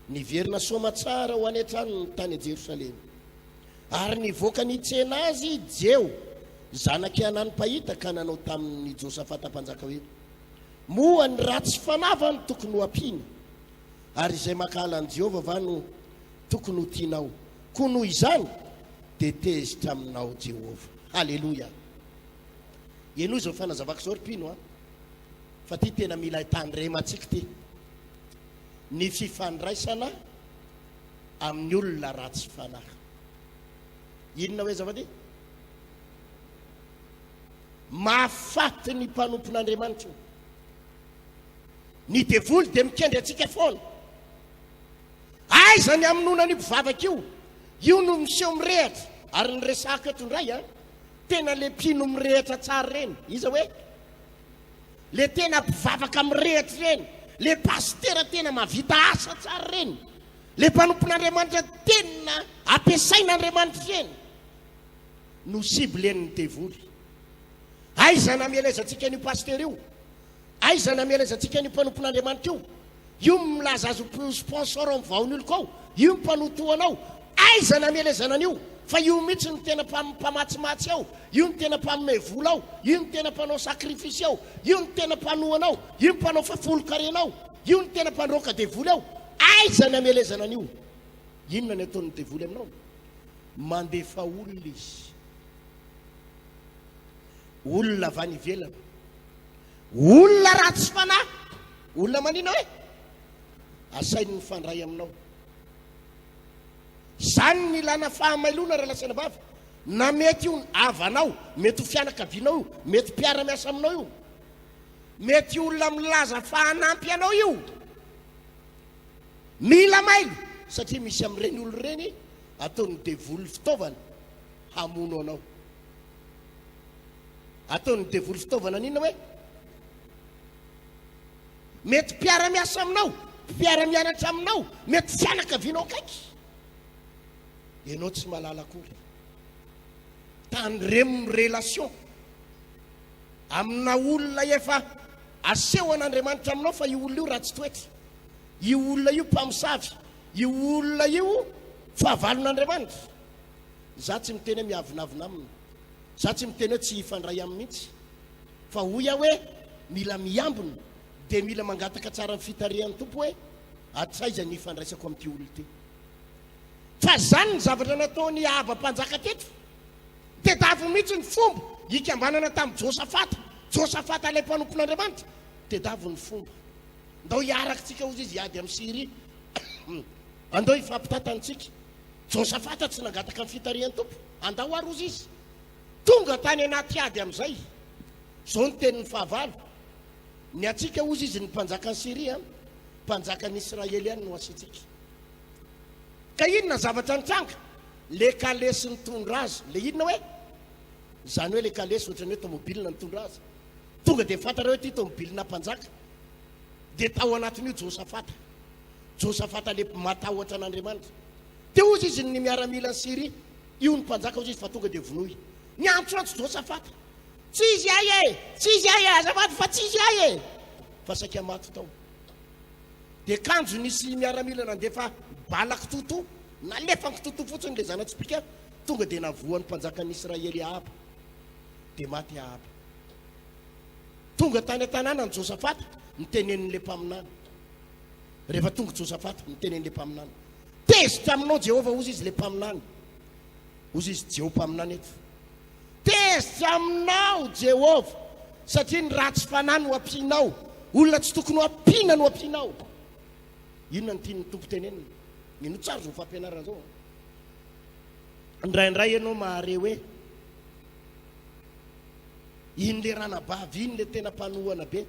niverina soama tsara ho any an-trano ny tany Jerosalema ary nivoaka nitsena azy Jeo zanaky Anani-pahita ka nanao tamin'ny Josafata mpanjaka hoe moa ny ratsy fanavany tokony ho ampiny ary izay makahala an Jehova va no tokony ho tianao koa noho izany dia tezitra aminao Jehova. Haleloia. Eno izao fanazavako izao ripino fa ty tena mila tandrematsika ty ny fifandraisana amin'ny olona ratsy fanahy. Inona hoe zava-ty? Mahafaty ny mpanompon'Andriamanitra ny devoly dia mikendry atsika foana. Aiza ny aminona ny mpivavaka io no miseho mirehatra ary ny resaka eto indray tena le mpino mirehatra tsara reny. Iza hoe le tena mpivavaka mirehatra reny, le pastera tena mavita asa tsara reny, le mpanompon'Andriamanitra tena ampiasain'Andriamanitra reny no siblen'ny devoly. Aiza namelezantsika ny pastera io, aiza namelezantsika ny mpanompon'Andriamanitra io milaza azo sponsor amin'ny vaon'olo kao, io mpanotoanao. Aiza namelezana an'io fa io mihitsy ny tena mpamatsimatsy ao, io ny tena mpanomey vola ao, io ny tena mpanao sakrifisy ao, io ny tena mpanoanao, io ny mpanao fafolo-karenao, io ny tena mpandroka devoly ao. Aiza namelezana an'io? Inona ny ataon'ny devoly aminao? Mandefa olona izy, olona avy any ivelany, olona ratsy fanahy, olona manina hoe asainy mifandray aminao. Zany ny lana fahamailona raha lasana bava na mety io avanao, mety ho fianakavianao io, mety mpiara-miasa aminao io, mety olona milaza fahanampy anao io, mila mailo satria misy amin'ireny olo ireny ataon'ny devoly fitaovana hamono anao. Ataon'ny devoly fitaovana nina hoe mety mpiara-miasa aminao, mpiara-mianatra aminao, mety fianakavianao kaiky. Ianao tsy malala akory tandremo relation amina olona efa aseho an'Andriamanitra aminao fa io olona io ratsy toetra, io olona io mpamosavy, io olona io fahavalon'Andriamanitra. Za tsy miteny hoe miavinavina aminy, za tsy miteny hoe tsy hifandray aminy mihitsy, fa hoy aho hoe mila miambina dia mila mangataka tsara ny fitarihan'ny tompo hoe atsaiza ny hifandraisako amin'ity olona ity. Fa zany ny zavatra nataony ava-mpanjaka teto tedavo mihitsy ny fomba hikambanana tamin'ny Josafata. Josafata ilay mpanompon'Andriamanitra tedavo ny fomba ndao hiaraka tsika ozy izy iady amin'ny Syria andao hifampitantanitsika. Josafata tsy nangataka ny fitarihan'ny tompo, andao ary ozy izy tonga tany anaty ady amin'izay. Zao ny tenin'ny fahavalo ny atsika ozy izy ny mpanjaka ny Syria, mpanjaka ny Israely ihany no asitsika. Ka inona zavatra nitranga? Le kalesy nitondra azy. Le inona hoe? Zany hoe le kalesy ohatrany hoe tomobile nitondra azy. tonga dia fantareo ty tomobilina mpanjaka dia tao anatin'io Josafata. Josafata le matahotra an'Andriamanitra. Teo ozy izy ny miaramila ny Siria, io ny mpanjaka ozy izy fa tonga dia vonoy. Ny antso antsy Josafata. Tsy izy ay e, tsy izy ay e, azafady fa tsy izy ay e. Fa saika maty tao. Dia kanjo nisy miaramila nandefa balaka toto, nalefako toto fotsiny le zanatsipika, tonga dia navoan'ny mpanjakan'ny Israely Ahaba. Dia maty Ahaba. Tonga tany an-tanàna ny Josafata, nitenenin'le mpaminany. Rehefa tonga Josafata, nitenenin'le mpaminany. Tezitra aminao Jehova ozy izy le mpaminany. Ozy izy Jehova mpaminany eto. Tezitra aminao Jehova, satria ny ratsy fanahy no ampianao, olona tsy tokony ho ampiana no ampianao. Inona ny tian'ny tompo tenenina? Mino tsara zao fampianarana zao. Indraindray ianao mahare hoe iny le ranabavy iny le tena mpanohana be,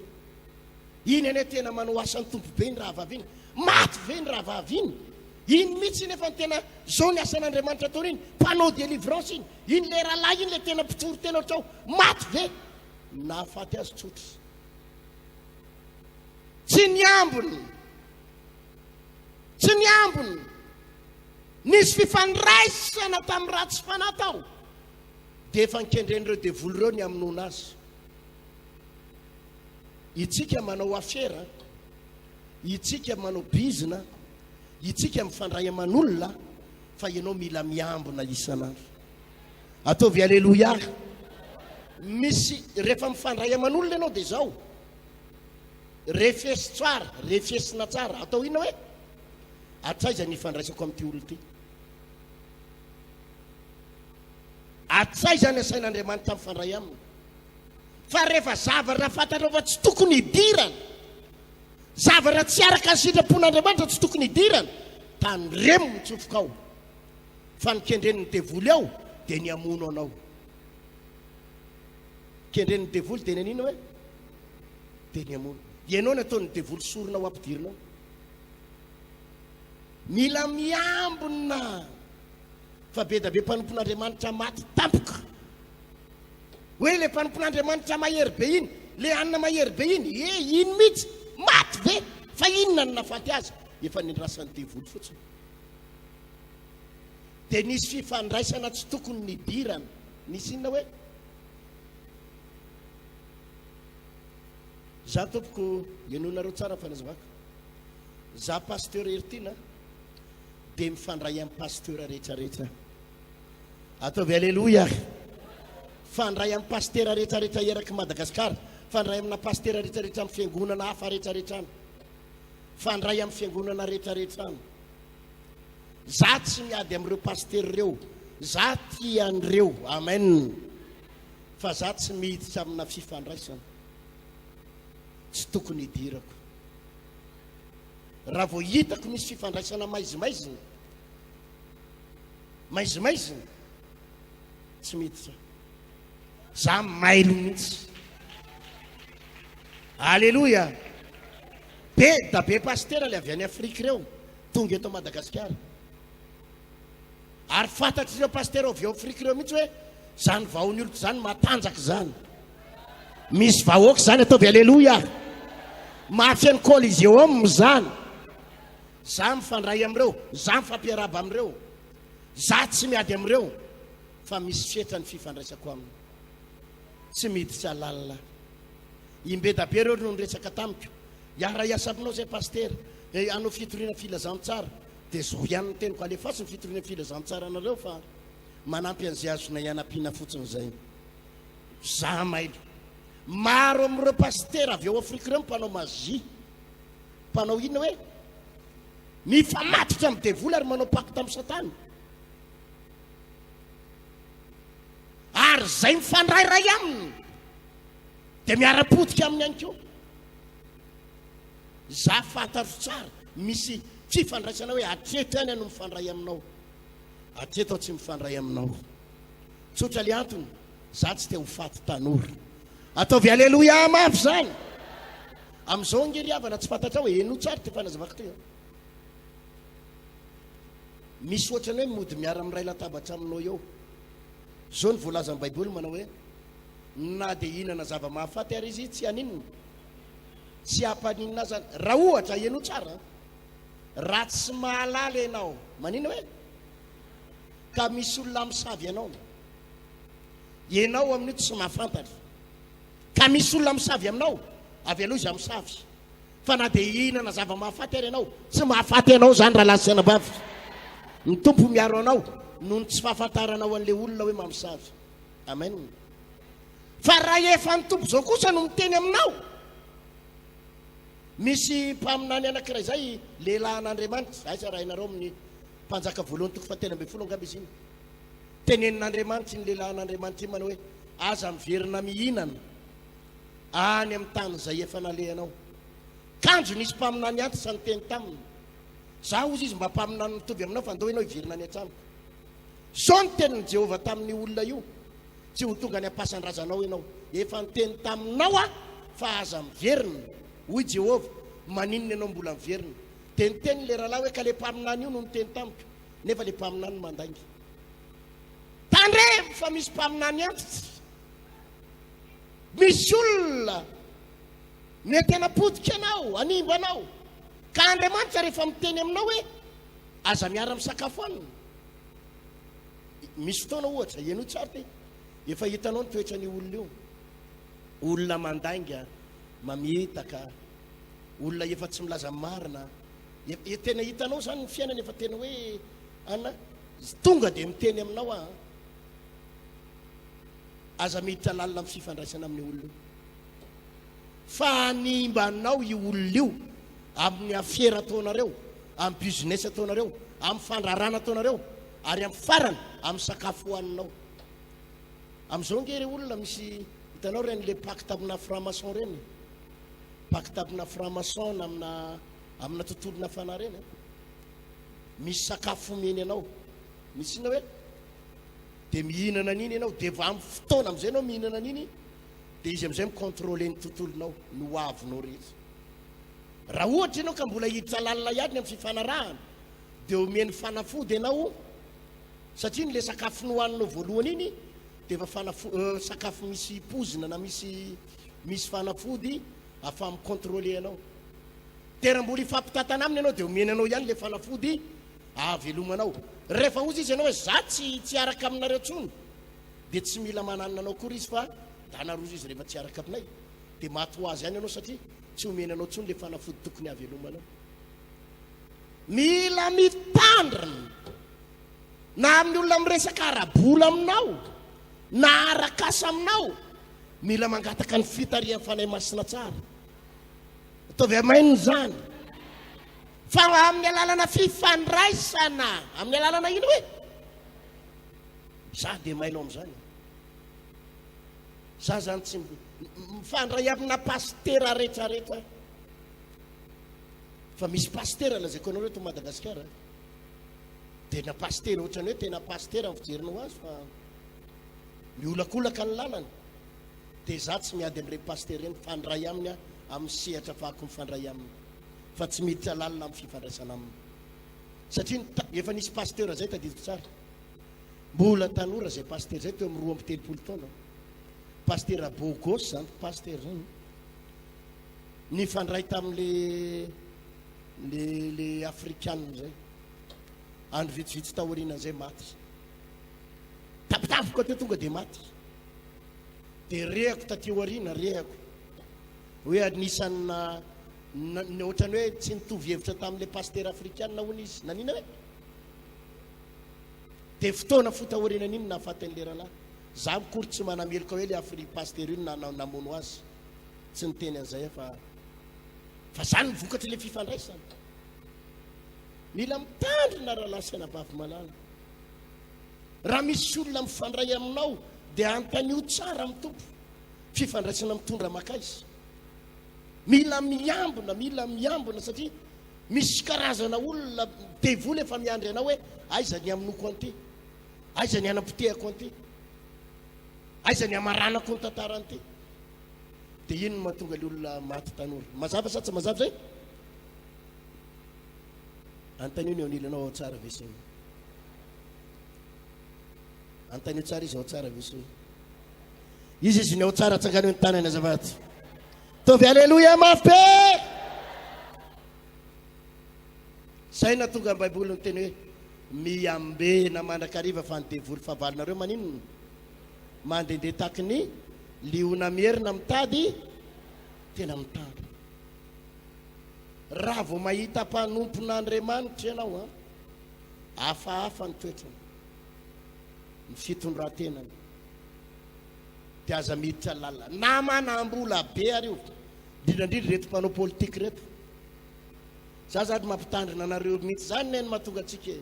iny ane tena manao asan'ny tompo be ny rahavavy iny, maty ve ny rahavavy iny? Iny mihitsy nefa ny tena zao ny asan'Andriamanitra ataony iny, mpanao délivrance iny, iny le rahalahy iny le tena mpitsoro tena ohatrao, maty ve? Nahafaty azy tsotra. Tsy niambony, tsy niambony, nisy fifandraisana tamin'ny ratsy fanahy tao, dia efa nikendren'ireo devoly ireo ny aminona azy. Itsika manao afera, itsika manao bizina, itsika mifandray aman'olona, fa ianao mila miambona isan'andro. Ataovy aleloia. Misy rehefa mifandray aman'olona ianao dia zao, refesy tsara, refesina tsara. Atao ina hoe atraiza ny ifandraisako amin'ity olona ity, atraiza ny asain'Andriamanitra mifandray aminy. Fa rehefa zavatra fantatrao fa tsy tokony hidirana, zavatra tsy araka ny sitrapon'Andriamanitra tsy tokony hidirana, tandremo mitsofoka ao. Fa nikendren'ny devoly ao dia ny amono anao. Kendren'ny devoly dia nanina hoe dia ny amono. Ianao ny ataon'ny devoly sorona ho ampidirinao. Mila miambona. Fa be da be mpanompon'Andriamanitra maty tampoka. Hoe le mpanompon'Andriamanitra mahery be iny, le anina mahery be iny, iny mihitsy maty be, fa inona ny nafaty azy? Efa nindrasan'ny devoly fotsiny. Dia nisy fifandraisana tsy tokony nidirana. Nisy inona hoe za tompoko ianonareo tsara fanazavaka, za pasteur Ertina dia mifandray amin'ny pasteur rehetrarehetra. Ataovy aleloia. Fandray amin'ny pasteur rehetrarehetra eraky Madagasikara, fandray amina pasteur rehetrarehetra amin'ny fiangonana hafa rehetrarehetrany, fandray amin'ny fiangonana rehetrarehetrany. Za tsy miady amin'ireo pasteur ireo, za tia an'ireo, amen. Fa za tsy miditra amina fifandraisana, tsy tokony hidirako. Raha vao hitako misy fifandraisana maizimaizina, maizimaizina, tsy miditra. Za mailo mihitsy. Aleloia. Be da be pasteur le avy any Afrika ireo tonga eto Madagasikara. Ary fantatry ireo pasteur avy ao Afrika ireo mihitsy hoe zany vahoany olo zany matanjaka zany. Misy vahoaka zany, ataovy aleloia. Mafy ny coliseum zany. Za mifandray am'ireo, za mifampiaraba am'ireo, za tsy miady am'ireo, fa misy fetra ny fifandraisako aminy. Tsy miditra lalina. Imbe da be ireo no niresaka tamiko. Iara iasavinao zay pasteur, anao fitoriana filazantsara. Dia zo ihany ny teniko, alefasy ny fitoriana filazantsara anareo fa manampy an'izay azona ianam-piana fotsiny zay. Za mailo. Maro amin'ireo pasteur avy ao Afrika ireo mpanao magie, mpanao inona hoe mifamatotra amin'ny devoly ary manao pacte amin'ny Satana. Ary zay mifandrairay aminy dia miara-potika aminy ihany koa. Za fantatro tsara misy fifandraisana hoe atreto ihany no mifandray aminao, atreto tsy mifandray aminao. Tsotra le antony, za tsy te ho faty tanora. Ataovy aleloia mafy zany. Amin'izao ngery havana tsy fantatra hoe eno tsara ty fanazavako ty. Misy ohatrany hoe mody miara amiray latabatra aminao eo. Zao ny voalazan'ny Baiboly manao hoe na dia ihinana zava-mahafaty ary izy tsy haninona, tsy hampaninona zany. Raha ohatra ianao tsara raha tsy mahalala ianao manina hoe ka misy olona misavy ianao amin'io tsy mahafantatra, ka misy olona misavy aminao avy aloha izy misavy, fa na dia ihinana zava-mahafaty ary ianao tsy mahafaty ianao zany raha lazy anabavy. Ny tompo miaro anao noho ny tsy fahafantaranao an'ilay olona hoe mamosavy. Amen. Fa raha efa ny tompo zao kosa no miteny aminao, misy mpaminany anankiray zay lehilahy an'Andriamanitra, aisa raha ianareo amin'ny mpanjaka voalohany toko fahatelo ambin'ny folo angamba izy iny, tenenin'Andriamanitra ny lehilahy an'Andriamanitra iny manao hoe aza miverina mihinana any amin'ny tany zay efa nalehanao. Kanjo nisy mpaminany antitra ny teny taminy, za ozy izy mba mpaminany mitovy aminao fa ndao ianao hiverina any an-tranoko. Sao ny tenin'ny Jehovah tamin'ny olona io, tsy ho tonga ny ampasan-drazanao ianao, efa nyteny taminao fa aza miverina. Hoy Jehovah, maninona ianao mbola miverina? Dia niteny le rahalahy hoe ka le mpaminany io no niteny tamiko, nefa le mpaminany mandangy. Tandre fa misy mpaminany antitra, misy olona mety anapodika anao, animba anao, ka Andriamanitra rehefa miteny aminao hoe aza miara misakafo anina. Misy fotoana ohatra ianao tsara ty efa hitanao ny toetra ny olona io, olona mandainga, mamitaka, olona efa tsy milaza marina, tena hitanao zany ny fiainana efa tena hoe ana tonga dia miteny aminao aza miditra lalina amin'ny fifandraisana amin'ny olona io. Fa animbanao io olona io amin'ny afiera ataonareo, amin'ny business ataonareo, amin'ny fandrarana ataonareo, ary amin'ny farany amin'ny sakafo hohaninao. Amin'izao ngery olona misy hitanao ren'le pacte amina franc-maçon reny, pacte amina franc-maçon amina tontolona fana reny, misy sakafo omeny anao, misy ina hoe dia mihinana an'iny ianao, dia va amin'ny fotoana amin'izay ianao mihinana an'iny, dia izy amin'izay micontrôle ny tontolonao, ny hoavinao rehetra. Raha ohatra ianao ka mbola hiditra lalina ihany amin'ny fifanarahana, dia omeny fanafody ianao, satria n'le sakafo nohaninao voalohany iny dia efa sakafo misy pozina na misy fanafody afa micontrôle anao. Dia raha mbola ifampitatana aminy ianao dia omeny anao ihany le fanafody ahavelomanao. Rehefa ozy izy ianao hoe za tsy araka aminareo tsony, dia tsy mila mananina anao kory izy fa danarozy izy rehefa tsy araka aminay, dia maty ho azy ihany ianao satria tsy omeny anao tsony le fanafody tokony havelomanao. Mila mitandrina na amin'ny olona miresaka arabola aminao na arakasa aminao, mila mangataka ny fitarian'ny fanahy masina tsara. Ataovy amainy zany fa amin'ny alalana fifandraisana, amin'ny alalana ino hoe za dia mainao amin'izany, za zany tsy mifandray amina pastera rehetrarehetra. Fa misy pastera lazaiko anao reto Madagasikara, dia na pastera ohatrany hoe tena pastera ny fijerinao azy fa miolakolaka ny lalany, dia za tsy miady amin'ireny pastera reny, fandray aminy amin'ny sehatra fahako mifandray aminy, fa tsy miditra lalina amin'ny fifandraisana aminy. Satria efa nisy pastera zay tadidiko tsara, mbola tanora zay pastera zay teo amin'ny 2 taona, pastera Bogos zany pastera zany, nifandray tamin'le afrikanina zay, andro vitsivitsy taoriana zay maty, tapitapoka teo tonga dia maty. Dia rehako tateo ariana, rehako hoe anisan'ny ohatrany hoe tsy nitovy hevitra tamin'le pastera afrikanina hono izy, nanina hoe dia fotoana fotaorianany iny nahafatan'le rahalahy. Za mikory tsy manameloka hoe le pastera iny namono azy, tsy niteny an'izay fa zany mivokatry le fifandraisana. Mila mitandrina rahalahy sy anabavy malala. Raha misy olona mifandray aminao dia antanio tsara amin'ny tompo, fifandraisana mitondra makaizy. Mila miambina satria misy karazana olona devoly efa miandry anao hoe aiza ny aminoko an'ity, aiza ny anam-potehako an'ity, aiza ny amaranako ny tantara an'ity. Dia ino no mahatonga le olona maty tanora? Mazava sa tsy mazava zay? Antanio ny onilanao ao tsara veso, antanio tsara izy ao tsara veso. izy ny ao tsara tsangany ny tanany azavaty tovy alleloia mafy be zay na tonga baiboly ny teny hoe miambena mandrakariva fa ny devoly favalinareo maninona mandehandeha taky ny liona mierina mitady tena mitandro raha vao mahita mpanompon'Andriamanitra ianao hafahafa ny toetrany ny fitondran-tenany dia aza miditra lalina namanam-bola be ary io indrindrandrindra reto mpanao politika reto za zady mampitandrina anareo mihitsy zany neny mahatonga antsika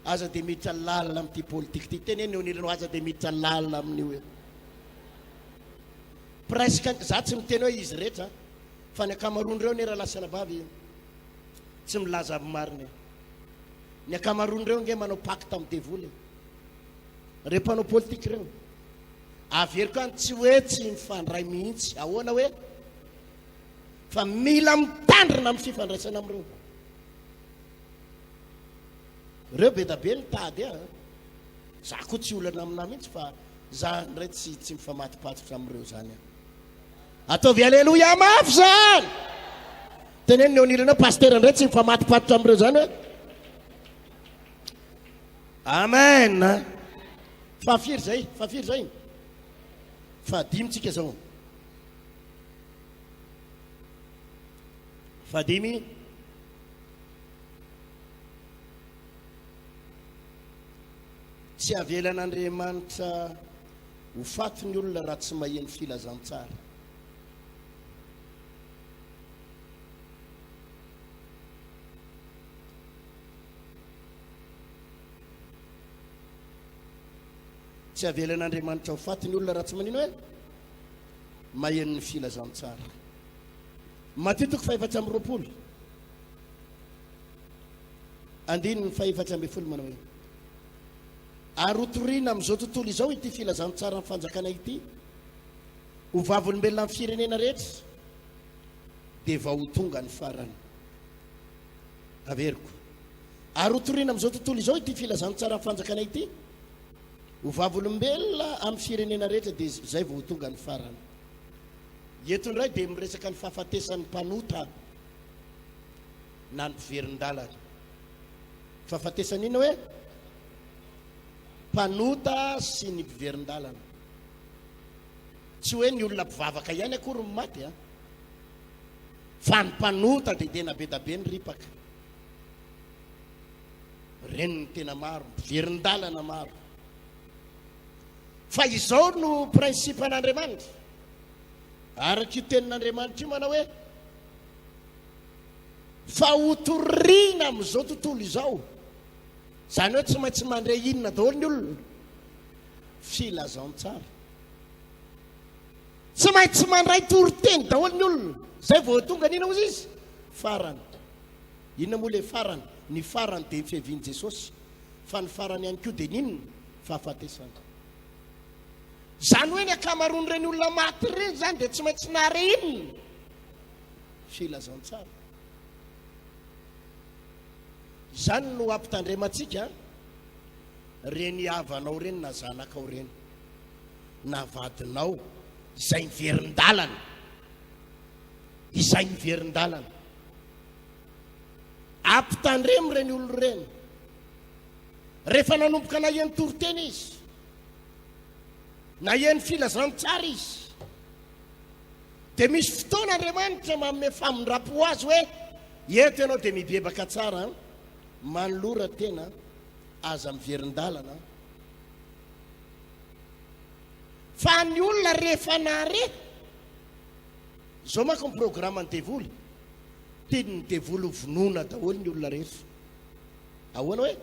aza dia miditra lalina amin'ity politika ty teny eny eo aza dia miditra lalina amin'io e presque za tsy miteny hoe izy rehetra fa ny akamaroan'ireo ny rahalasana vavy tsy milaza avy marina ny akamaroan'ireo nge manao pacte amin'ny devoly reo mpanao politika ireo averiko any tsy hoe tsy mifandray mihitsy ahoana hoe fa mila mitandrina amin'ny fifandraisana amin'ireo reo be da be ny tady za koa tsy olana amina mihitsy fa za ndray tsy mifamatipatitra amin'ireo zany ataovy alleloia mafy zany teneny ny onirana paster ndray tsy mifamatipatitra amin'ireo zany hoe amen fafiry zay fadimytsika zao fadimy tsy avelan'Andriamanitra ho faty ny olona raha tsy maheno filazantsara tsy avelan'Andriamanitra ho faty ny olona raha tsy manino hoe maheno ny filazantsara Matthieu 4:20 andininy 4:20 manao hoe ary hotoriana amin'izao tontolo izao ity filazantsara ny fanjakana ity ho vavolombelona amin'ny firenena rehetra dia vao ho tonga ny farany averiko ary hotoriana amin'izao tontolo izao ity filazantsara ny fanjakana ity ho vavolombelona amin'ny firenena rehetra dia zay vao ho tonga ny farany eto indray dia miresaka ny fahafatesan'ny mpanota na ny mpiverin-dalana fahafatesany ina hoe mpanota sy ny mpiverin-dalana tsy hoe ny olona mpivavaka ihany akory ny maty fa ny mpanota dia tena be da be ny ripaka reny ny tena maro mpiverin-dalana maro fa izao no prinsipe an'Andriamanitra araka io tenin'Andriamanitra io manao hoe fa hotoriana amin'izao tontolo izao zany hoe tsy maintsy mandray inona daholo ny olona filazantsara tsy maintsy mandray toriteny daholo ny olona zay vao tonga nina ozy izy farany inona moa le farany ny farany dia fihavian'i Jesosy fa ny farany ihany koa dia ninona fahafatesana zany hoe ny akamaroany ireny olona maty ireny zany dia tsy maintsy nahare inona filazantsara zany no ampitandremantsika reny havanao reny na zanakao reny na vadinao izay miverin-dalana ampitandremo reny olo reny rehefa nanomboka naheny toriteny izy na heny filazantsara izy dia misy fotoana Andriamanitra manome famindram-po azy hoe eto ianao dia mibebaka tsara manolora tena aza miverin-dalana fa ny olona rehefa nahare zao manko ny programme ny devoly tiany ny devoly vonoina daholo ny olona rehetra ahoana hoe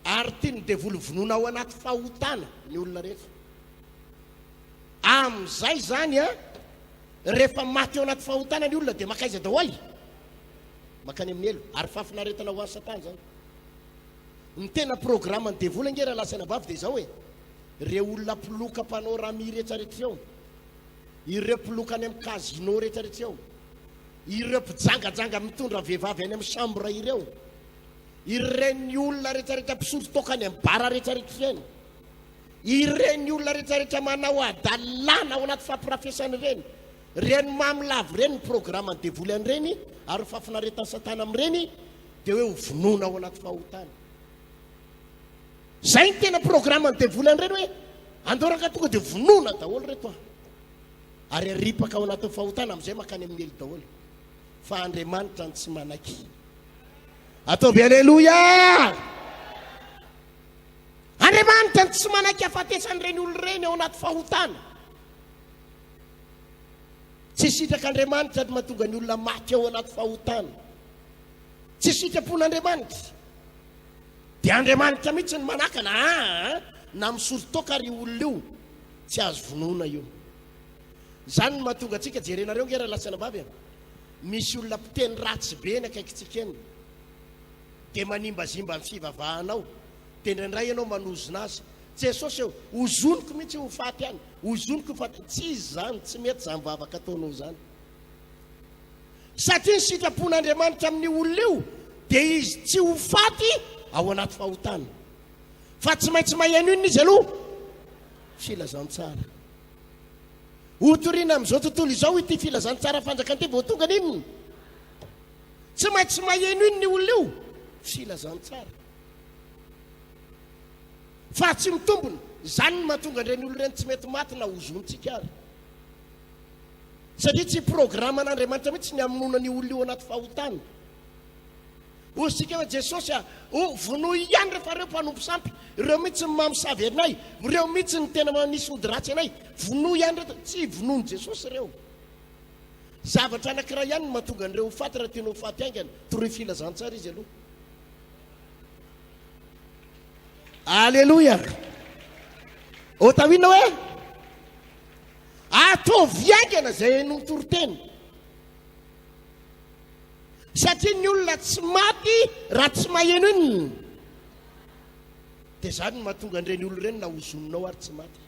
ary tia ny devoly vonoina ao anaty fahotana ny olona rehetra amin'izay zany rehefa maty ao anaty fahotana ny olona dia makaiza daholy makany amin'ny elo ary fafinaretana ho any Satana zany ny tena programme ny devoly nge raha lasana vavy dia zao hoe reo olona mpiloka mpanao rami rehetrarehetra eo ireo mpiloka any amin'ny casino rehetrarehetra eo ireo mpijangajanga mitondra vehivavy any amin'ny chambre ireo ireny olona rehetrarehetra mpisotro toka any amin'ny bara rehetrarehetra eny ireny olona rehetrarehetra manao adalana ao anaty fampiafesany reny, reny mamilavo reny ny programme ny devoly an'ireny ary fafinaretany satana amin'ireny dia hoe hovonona ao anaty fahotana. Zay ny tena programme ny devoly an'ireny hoe andoraka tonga dia vonona daholo reto ary aripaka ao anatin'ny fahotana amin'izay makany amin'ny elo daholo. Fa Andriamanitra ny tsy manaky. Ataovy aleloia! Andriamanitra ny tsy manaky afatesan'ireny olon'ireny ao anaty fahotana. Tsy sitraka Andriamanitra ny mahatonga ny olona maty ao anaty fahotana. Tsy sitrapon'Andriamanitra. Dia Andriamanitra mihitsy ny manakana na misorotoka ary olona io tsy azo vonoina io. Zany ny mahatonga antsika jerenareo ngera lasana vavy misy olona mpiteny ratsy be ny akaikitsika eny dia manimbazimba ny fivavahanao dia indraindray ianao manozona azy. Jesosy eo ozoniko mihitsy ho faty any, ozoniko faty. Tsy izany, tsy mety zany mivavaka ataonao zany. Satria ny sitrapon'Andriamanitra amin'ny olona io dia izy tsy ho faty ao anaty fahotana, fa tsy maintsy maheno ino izy aloha filazantsara. Hotoriana amin'izao tontolo izao ity filazantsara fanjakana ity vao tonga n'inona? Tsy maintsy maheno ino ny olona io filazantsara. Fa tsy mitombona. Zany ny mahatonga ireny olona ireny tsy mety maty na ozontsika ary. Satria tsy programme n'Andriamanitra mihitsy ny hamonona ny olona io anaty fahotana. Osika hoe Jesosy vonoy ihany rehefa reo mpanompo sampy, ireo mihitsy ny mamosavy anay, ireo mihitsy ny tena manisy ody ratsy anay, vonoy ihany reto. Tsy vonony Jesosy ireo. Zavatra anankiray ihany ny mahatonga an'ireo ho faty raha tianao ho faty aingana, toroy filazantsara izy aloha. Aleluia! Otawina hoe atovy aingana zay notoroteny. Satria ny olona tsy maty raha tsy maheno iny. Dia zany no mahatonga an'ireny olona ireny na ozoninao ary tsy maty.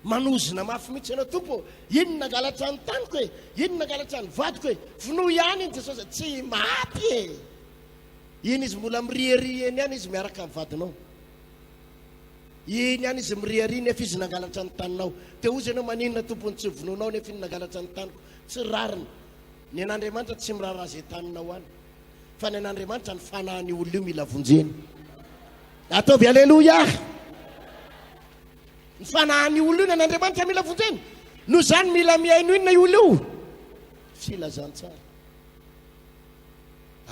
Manozona mafy mihitsy ianao, tompo inona angalatra ny taniko e, inona angalatra ny vadiko e, vonoy ihany iny Jesosy, tsy maty e. Iny izy mbola mirihary eny ihany izy miaraka amin'ny vadinao. Iny ihany izy mirihary nefa izy nangalatra ny taninao. Dia ozy ianao maninona tompony tsy vononao nefa iny nangalatra ny taniko. Tsy rariny. Ny an'Andriamanitra tsy mirara zay taninao any, fa ny an'Andriamanitra ny fanahin'ny olona io mila vonjeny. Ataovy aleloia! Ny fanahin'ny olona io ny an'Andriamanitra mila vonjeny. No zany mila miaino inona io olona io filazantsara.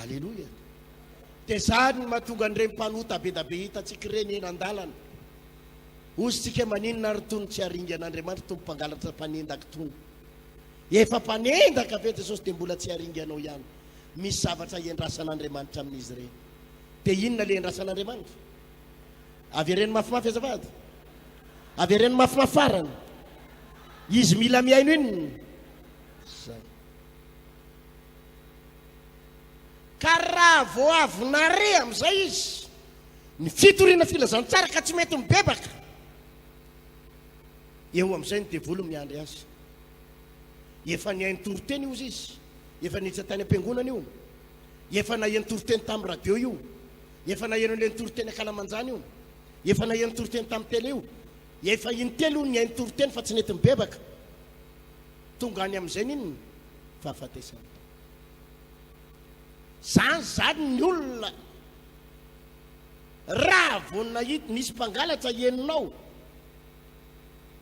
Aleloia! Dia zany mahatonga an'ireny mpanota be da be hitantsika ireny eny an-dalana. Ozytsika maninona ary tony tsy haringan'Andriamanitra tompo mpangalatra mpanendaka tony. Efa mpanendaka ve Jesosy dia mbola tsy haringanao ihany. Misy zavatra iendrasan'Andriamanitra amin'izy ireny. Dia inona le iendrasan'Andriamanitra? Avy ireny mafimafy azavady? Avy ireny mafimafarana? Izy mila miaino inona? Zay. Ka raha vao avy nare amin'izay izy ny fitoriana filazantsara ka tsy mety mibebaka, eo amin'izay ny devoly miandry azy. Efa nihainy toroteny io izy, efa niditra tany am-piangonana io, efa naheno toroteny tamin'ny radio io, efa naheno le toroteny Akalamanjana io, efa naheno toroteny tamin'ny tele io, efa intelo ny hainy toroteny fa tsy nety mibebaka. Tonga any amin'izay ninona fahafatesana. Zany ny olona raha vao nahita nisy mpangalatra henonao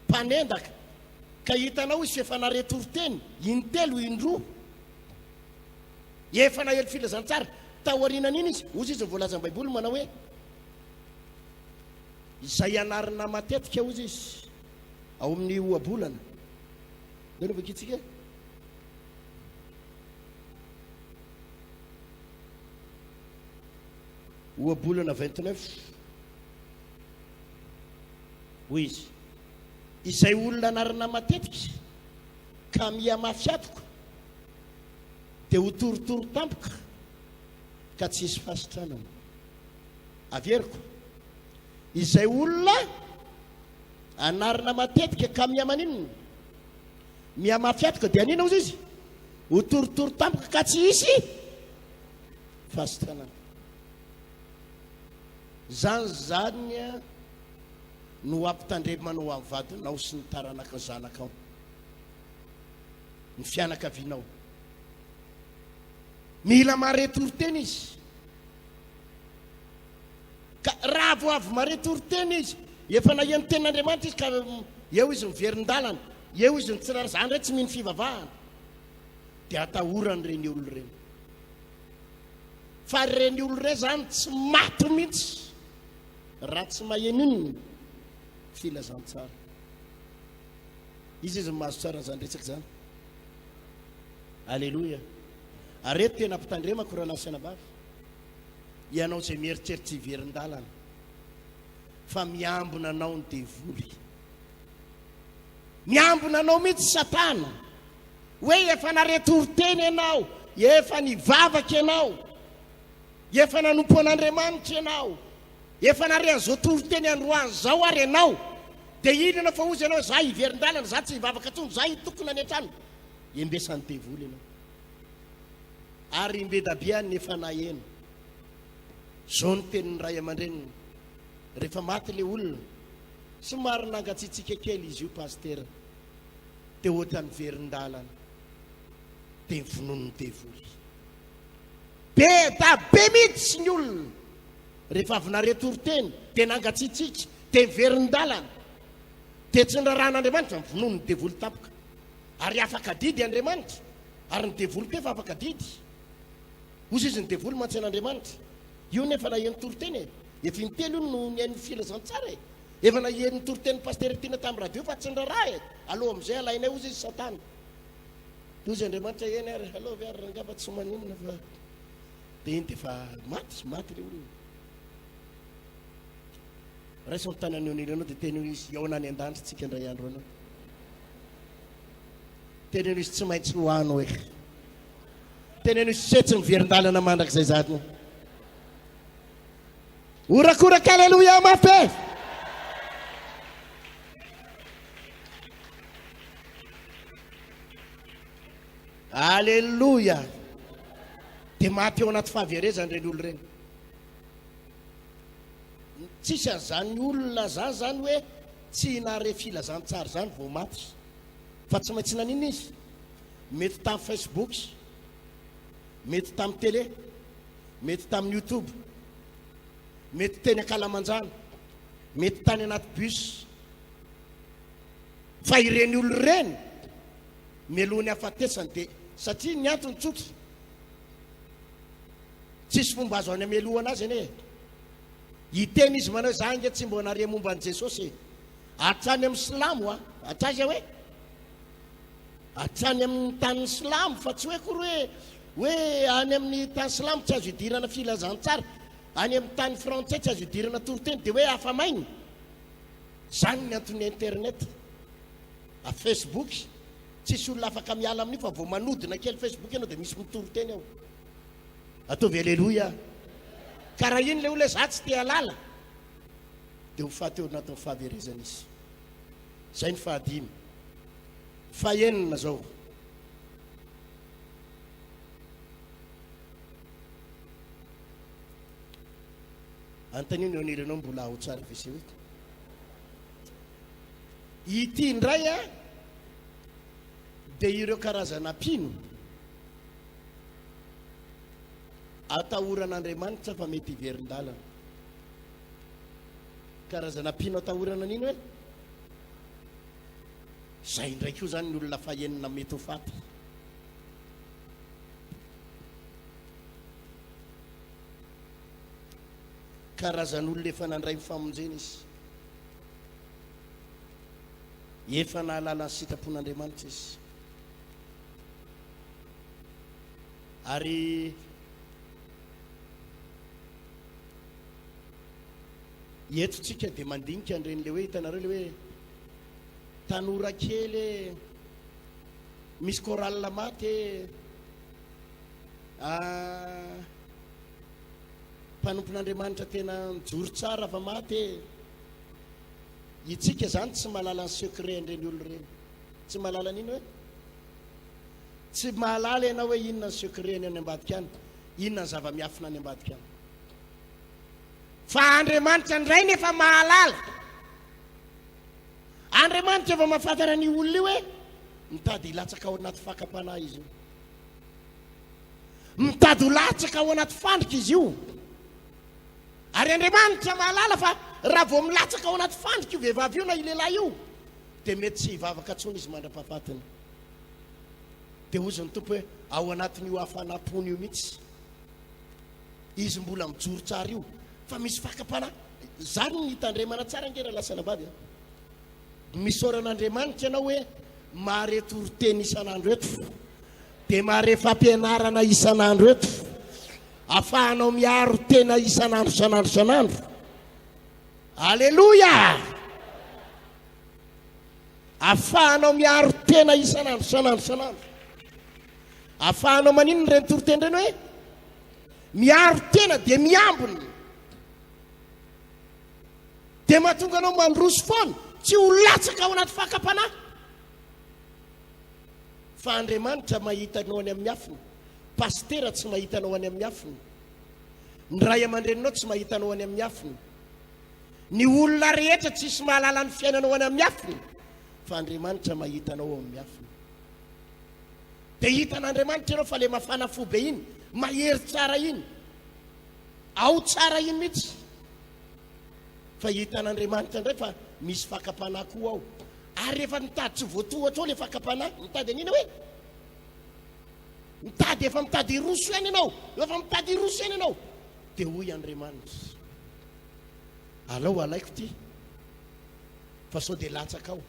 mpanendaka ka hitanao izy efa nare toroteny intelo indroa, efa nahelo filazantsara taorianan'iny izy. Ozy izy voalaza ny Baiboly manao hoe izay anarina matetika ozy izy ao amin'ny ohabolana de novakitsika ohabolana 29 hoy izy izay olona anarina matetika ka miamafiatoko dia ho torotoro tampoka ka tsy hisy fahasitranana. Averiko izay olona anarina matetika ka miamaninona miamafiatoka dia anina ozy izy ho torotoro tampoka ka tsy hisy fahasitranana. Zany no ampitandremanao amin'ny vadinao sy ny taranaka ny zanakao, ny fianakavianao. Mila maretoriteny izy. Ka raha vo avy maretoriteny izy, efa naheno ten'Andriamanitra izy ka eo izy miverin-dalana, eo izy nitsirara zany re tsy mino fivavahana, dia atahorany reny olo reny. Fa reny olo re zany tsy maty mihitsy raha tsy maheno inony filazantsara. Izy mahazo tsara zany resaka zany. Alleluia. Areto tena ampitandremako raha nasana bavy, ianao zay mieritreritsy iverin-dalana fa miambona anao ny devoly, miambona anao mihitsy Satana hoe efa naretoriteny ianao, efa nivavaka ianao, efa nanompo an'Andriamanitra ianao, efa nare an'izao toriteny androany zao ary ianao, dia inona fa ozy ianao za iverin-dalana, za tsy hivavaka tsony, za hitokona any an-trano, embesany devoly ianao. Ary imbedabiany efa naheno. Zao ny tenin'ny ray aman-dreniny rehefa maty le olona, somary nangatsitsika kely izy io pasteur, dia ohatrany verin-dalana, dia vonon'ny devoly. Be da be mihitsy ny olona rehefa avy naretoriteny dia nangatsitsika, dia verin-dalana, dia tsy niraran'Andriamanitra, vonon'ny devoly tapoka. Ary afaka didy Andriamanitra, ary ny devoly koa efa afaka didy. Ozy izy ny devoly mantsy an'Andriamanitra. Io nefa naheno toriteny, efa intelo io no nihaino filazantsara, efa naheno toriteny pasteur tiana tamin'ny radio fa tsy niraraha, aloha amizay alainay ozy izy Satana. Ozy Andriamanitra eny ary aloha ve ary ngamba tsy maninona fa dia iny dia fa maty le olona. Raisa ny tanany eo anao dia teny izy iaona any an-danitra tsika indray andro anao. Teny izy tsy maintsy hoanao e. Teny izy setsy miverin-dalana mandrakizay zatiny. Orakoraka alleluia mafy. Alleluia. Dia maty ao anaty fahaverezany reny olo reny. Tsisy an'izany olona zany hoe tsy nare filazantsara zany vao maty, fa tsy maintsy nanina izy. Mety tamin'ny Facebook, mety tamin'ny télé, mety tamin'ny YouTube, mety teny ankalamanjana, mety tany anaty bus. Fa ireny olo reny melohany hafatesany dia satria ny antony tsotra, tsisy fomba azo any amelohana azy ane. Hiteny izy manao za inge tsy mbo nare momba an' Jesosy, hatrany amin'ny silamo a, hatrazy hoe hatrany amin'ny tany silamo, fa tsy hoe kory hoe any amin'ny tany silamo tsy azo idirana filazantsara, any amin'ny tany frantsay tsy azo idirana toriteny, dia hoe hafa maigny. Zany ny antony internet, a Facebook, tsisy olona afaka miala amin'io fa vao manodina kely Facebook ianao dia misy mitoriteny ao. Ataovy alleluia. Karaha iny le olona za tsy te halala, dia ho faty eo anatin'ny fahaverezana izy. Zay ny fahadimy. Fahaenina zao, antanino eo anirenao mbola ho tsara vese hoe ity indray a dia ireo karazana pino atahoran'Andriamanitra fa mety hiverin-dalana. Karazana pino atahorana an'ino hoe zay ndraiky io zany ny olona fahaenina mety ho faty. Karazan'olona efa nandray mifamonjena izy, efa nahalala ny sitrapon'Andriamanitra izy, ary etotsika dia mandinika an'ireny le hoe hitanareo le hoe tanora kely misy koralina maty mpanompon'Andriamanitra tena mijoro tsara fa maty. Itsika zany tsy mahalala ny secret an'ireny olo reny, tsy mahalala n'ino hoe tsy mahalala ianao hoe inona ny secret ny any ambadika any, inona ny zava-miafina any ambadika any. Fa Andriamanitra ndray nefa mahalala, Andriamanitra efa mahafantara ny olona io hoe mitady hilatsaka ao anaty fakapanahy izy io, mitady ho latsaka ao anaty fandrika izy io. Ary Andriamanitra mahalala fa raha vao milatsaka ao anaty fandrika io vehivavy io na ilehilahy io dia mety tsy hivavaka intsony izy mandra-pahafatiny. Dia hozy ny tompo hoe ao anatin'io hafanam-pony io mihitsy izy mbola mijoro tsara io, fa misy fakapanahy. Zany ny hitandremana tsara ngera lasanabady. Misy oran'Andriamanitra ianao hoe mahare toriteny isan'andro eto, dia mahare fampianarana isan'andro eto, ahafahanao miaro tena isan'andro isan'andro isan'andro. Aleluia! Ahafahanao miaro tena isan'andro isan'andro isan'andro. Ahafahanao maninona ireny toriteny ireny hoe miaro tena dia miambony, dia mahatonga anao mandroso foana, tsy ho latsaka ao anaty fakapanahy. Fa Andriamanitra mahita anao any amin'ny afiny, pastera tsy mahita anao any amin'ny afiny, ny ray aman-dreninao tsy mahita anao any amin'ny afiny, ny olona rehetra tsisy mahalala ny fiainanao any amin'ny afiny, fa Andriamanitra mahita anao ao amin'ny afiny. Dia hitan'Andriamanitra ianao fa le mafana fo be iny, mahery tsara iny, ao tsara iny mihitsy. Fa hitan'Andriamanitra indray fa misy fakapanahy koa ao. Ary rehefa mitady tsy voatohatra ao le fakapanahy, mitady anina hoe mitady, efa mitady hiroso ihany ianao, efa mitady hiroso ihany ianao, dia hoy Andriamanitra, alao alaiko ty fa sao dia latsaka ao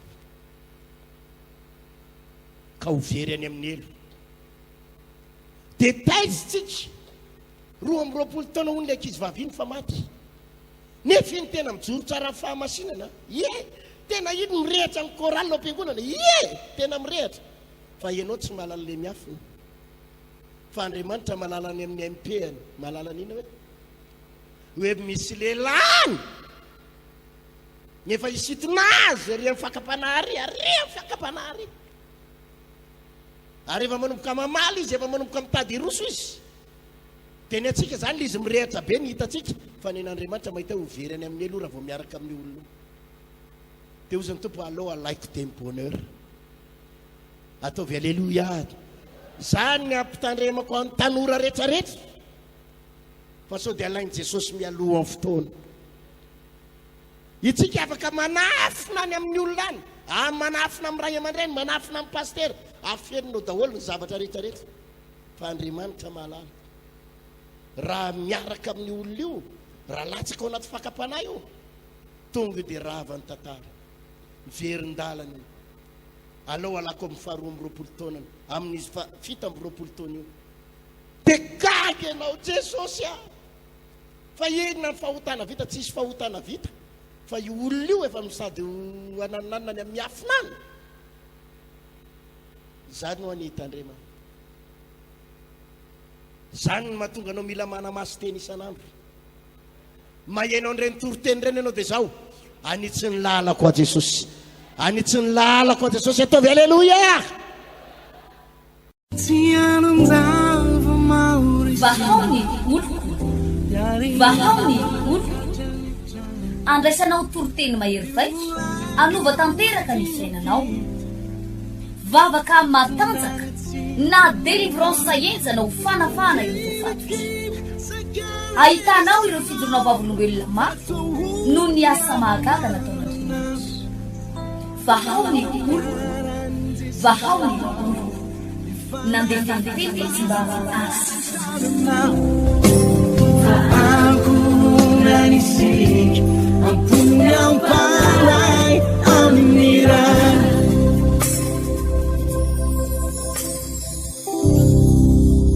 ka ho very any amin'ny elo. Dia taizitsika 12 taona hoy ny ankizy vavy iny fa maty, nefa iny tena mijoro tsara fahamasinana. Tena iny mirehatra ny koralina ao am-piangonana, tena mirehatra. Fa ianao tsy mahalala le miafina, fa Andriamanitra mahalala ny amin'ny MP-any, mahalala an'ina hoe misy lehilahy nefa isitona azy ary amin'ny fakapanahy ary amin'ny fakapanahy ary. Ary efa manomboka mamaly izy, efa manomboka mitady hiroso izy, dia ny atsika zany izy mirehatra be ny hitatsika, fa ny Andriamanitra mahita ho very any amin'ny elo raha vao miaraka amin'ny olona. Dia hozy ny tompo alao alaiko teny bonheur, ataovy aleluia. Zany ny ampitandremako amin'ny tanora rehetrarehetra, fa sao dia alain'i Jesosy mialoha amin'ny fotoana. Itsika afaka manafina any amin'ny olona any, manafina amin'ny ray aman-dreny, manafina amin'ny pastera, aferinao daholo ny zavatra rehetrarehetra, fa Andriamanitra mahalala. Raha miaraka amin'ny olona io, raha latsaka ao anaty fakapanahy io, tonga dia rava ny tantara, verin-dalana io. Alao alako amin'ny 12 taonany, amin'izy 7 taona io, dia gaga ianao Jesosy fa inona ny fahotana vita? Tsisy fahotana vita, fa io olona io efa misady anananana ny amin'ny afinany. Zany no anita Andriamanitra. Zany no mahatonga anao mila manamaso teny isan'andro, mahainao an'ireny toriteny ireny ianao dia zao, anitsy ny lalako a Jesosy, anitsy ny lalako a Jesosy. Ataovy aleluia. Vahaony oloko, vahaony oloko, andraisanao toriteny mahery vaika, anova tanteraka ny fiainanao, vavaka matanjaka na délivrance enjana ho fanafana ireo fatotra. Ahitanao ireo fijorona vavolombelona mafy noho ny asa mahagaga nataon'Andriamanitra. Vahaony oloko, vahaony oloko, nandefandefy izy mba ampunang palay ang nira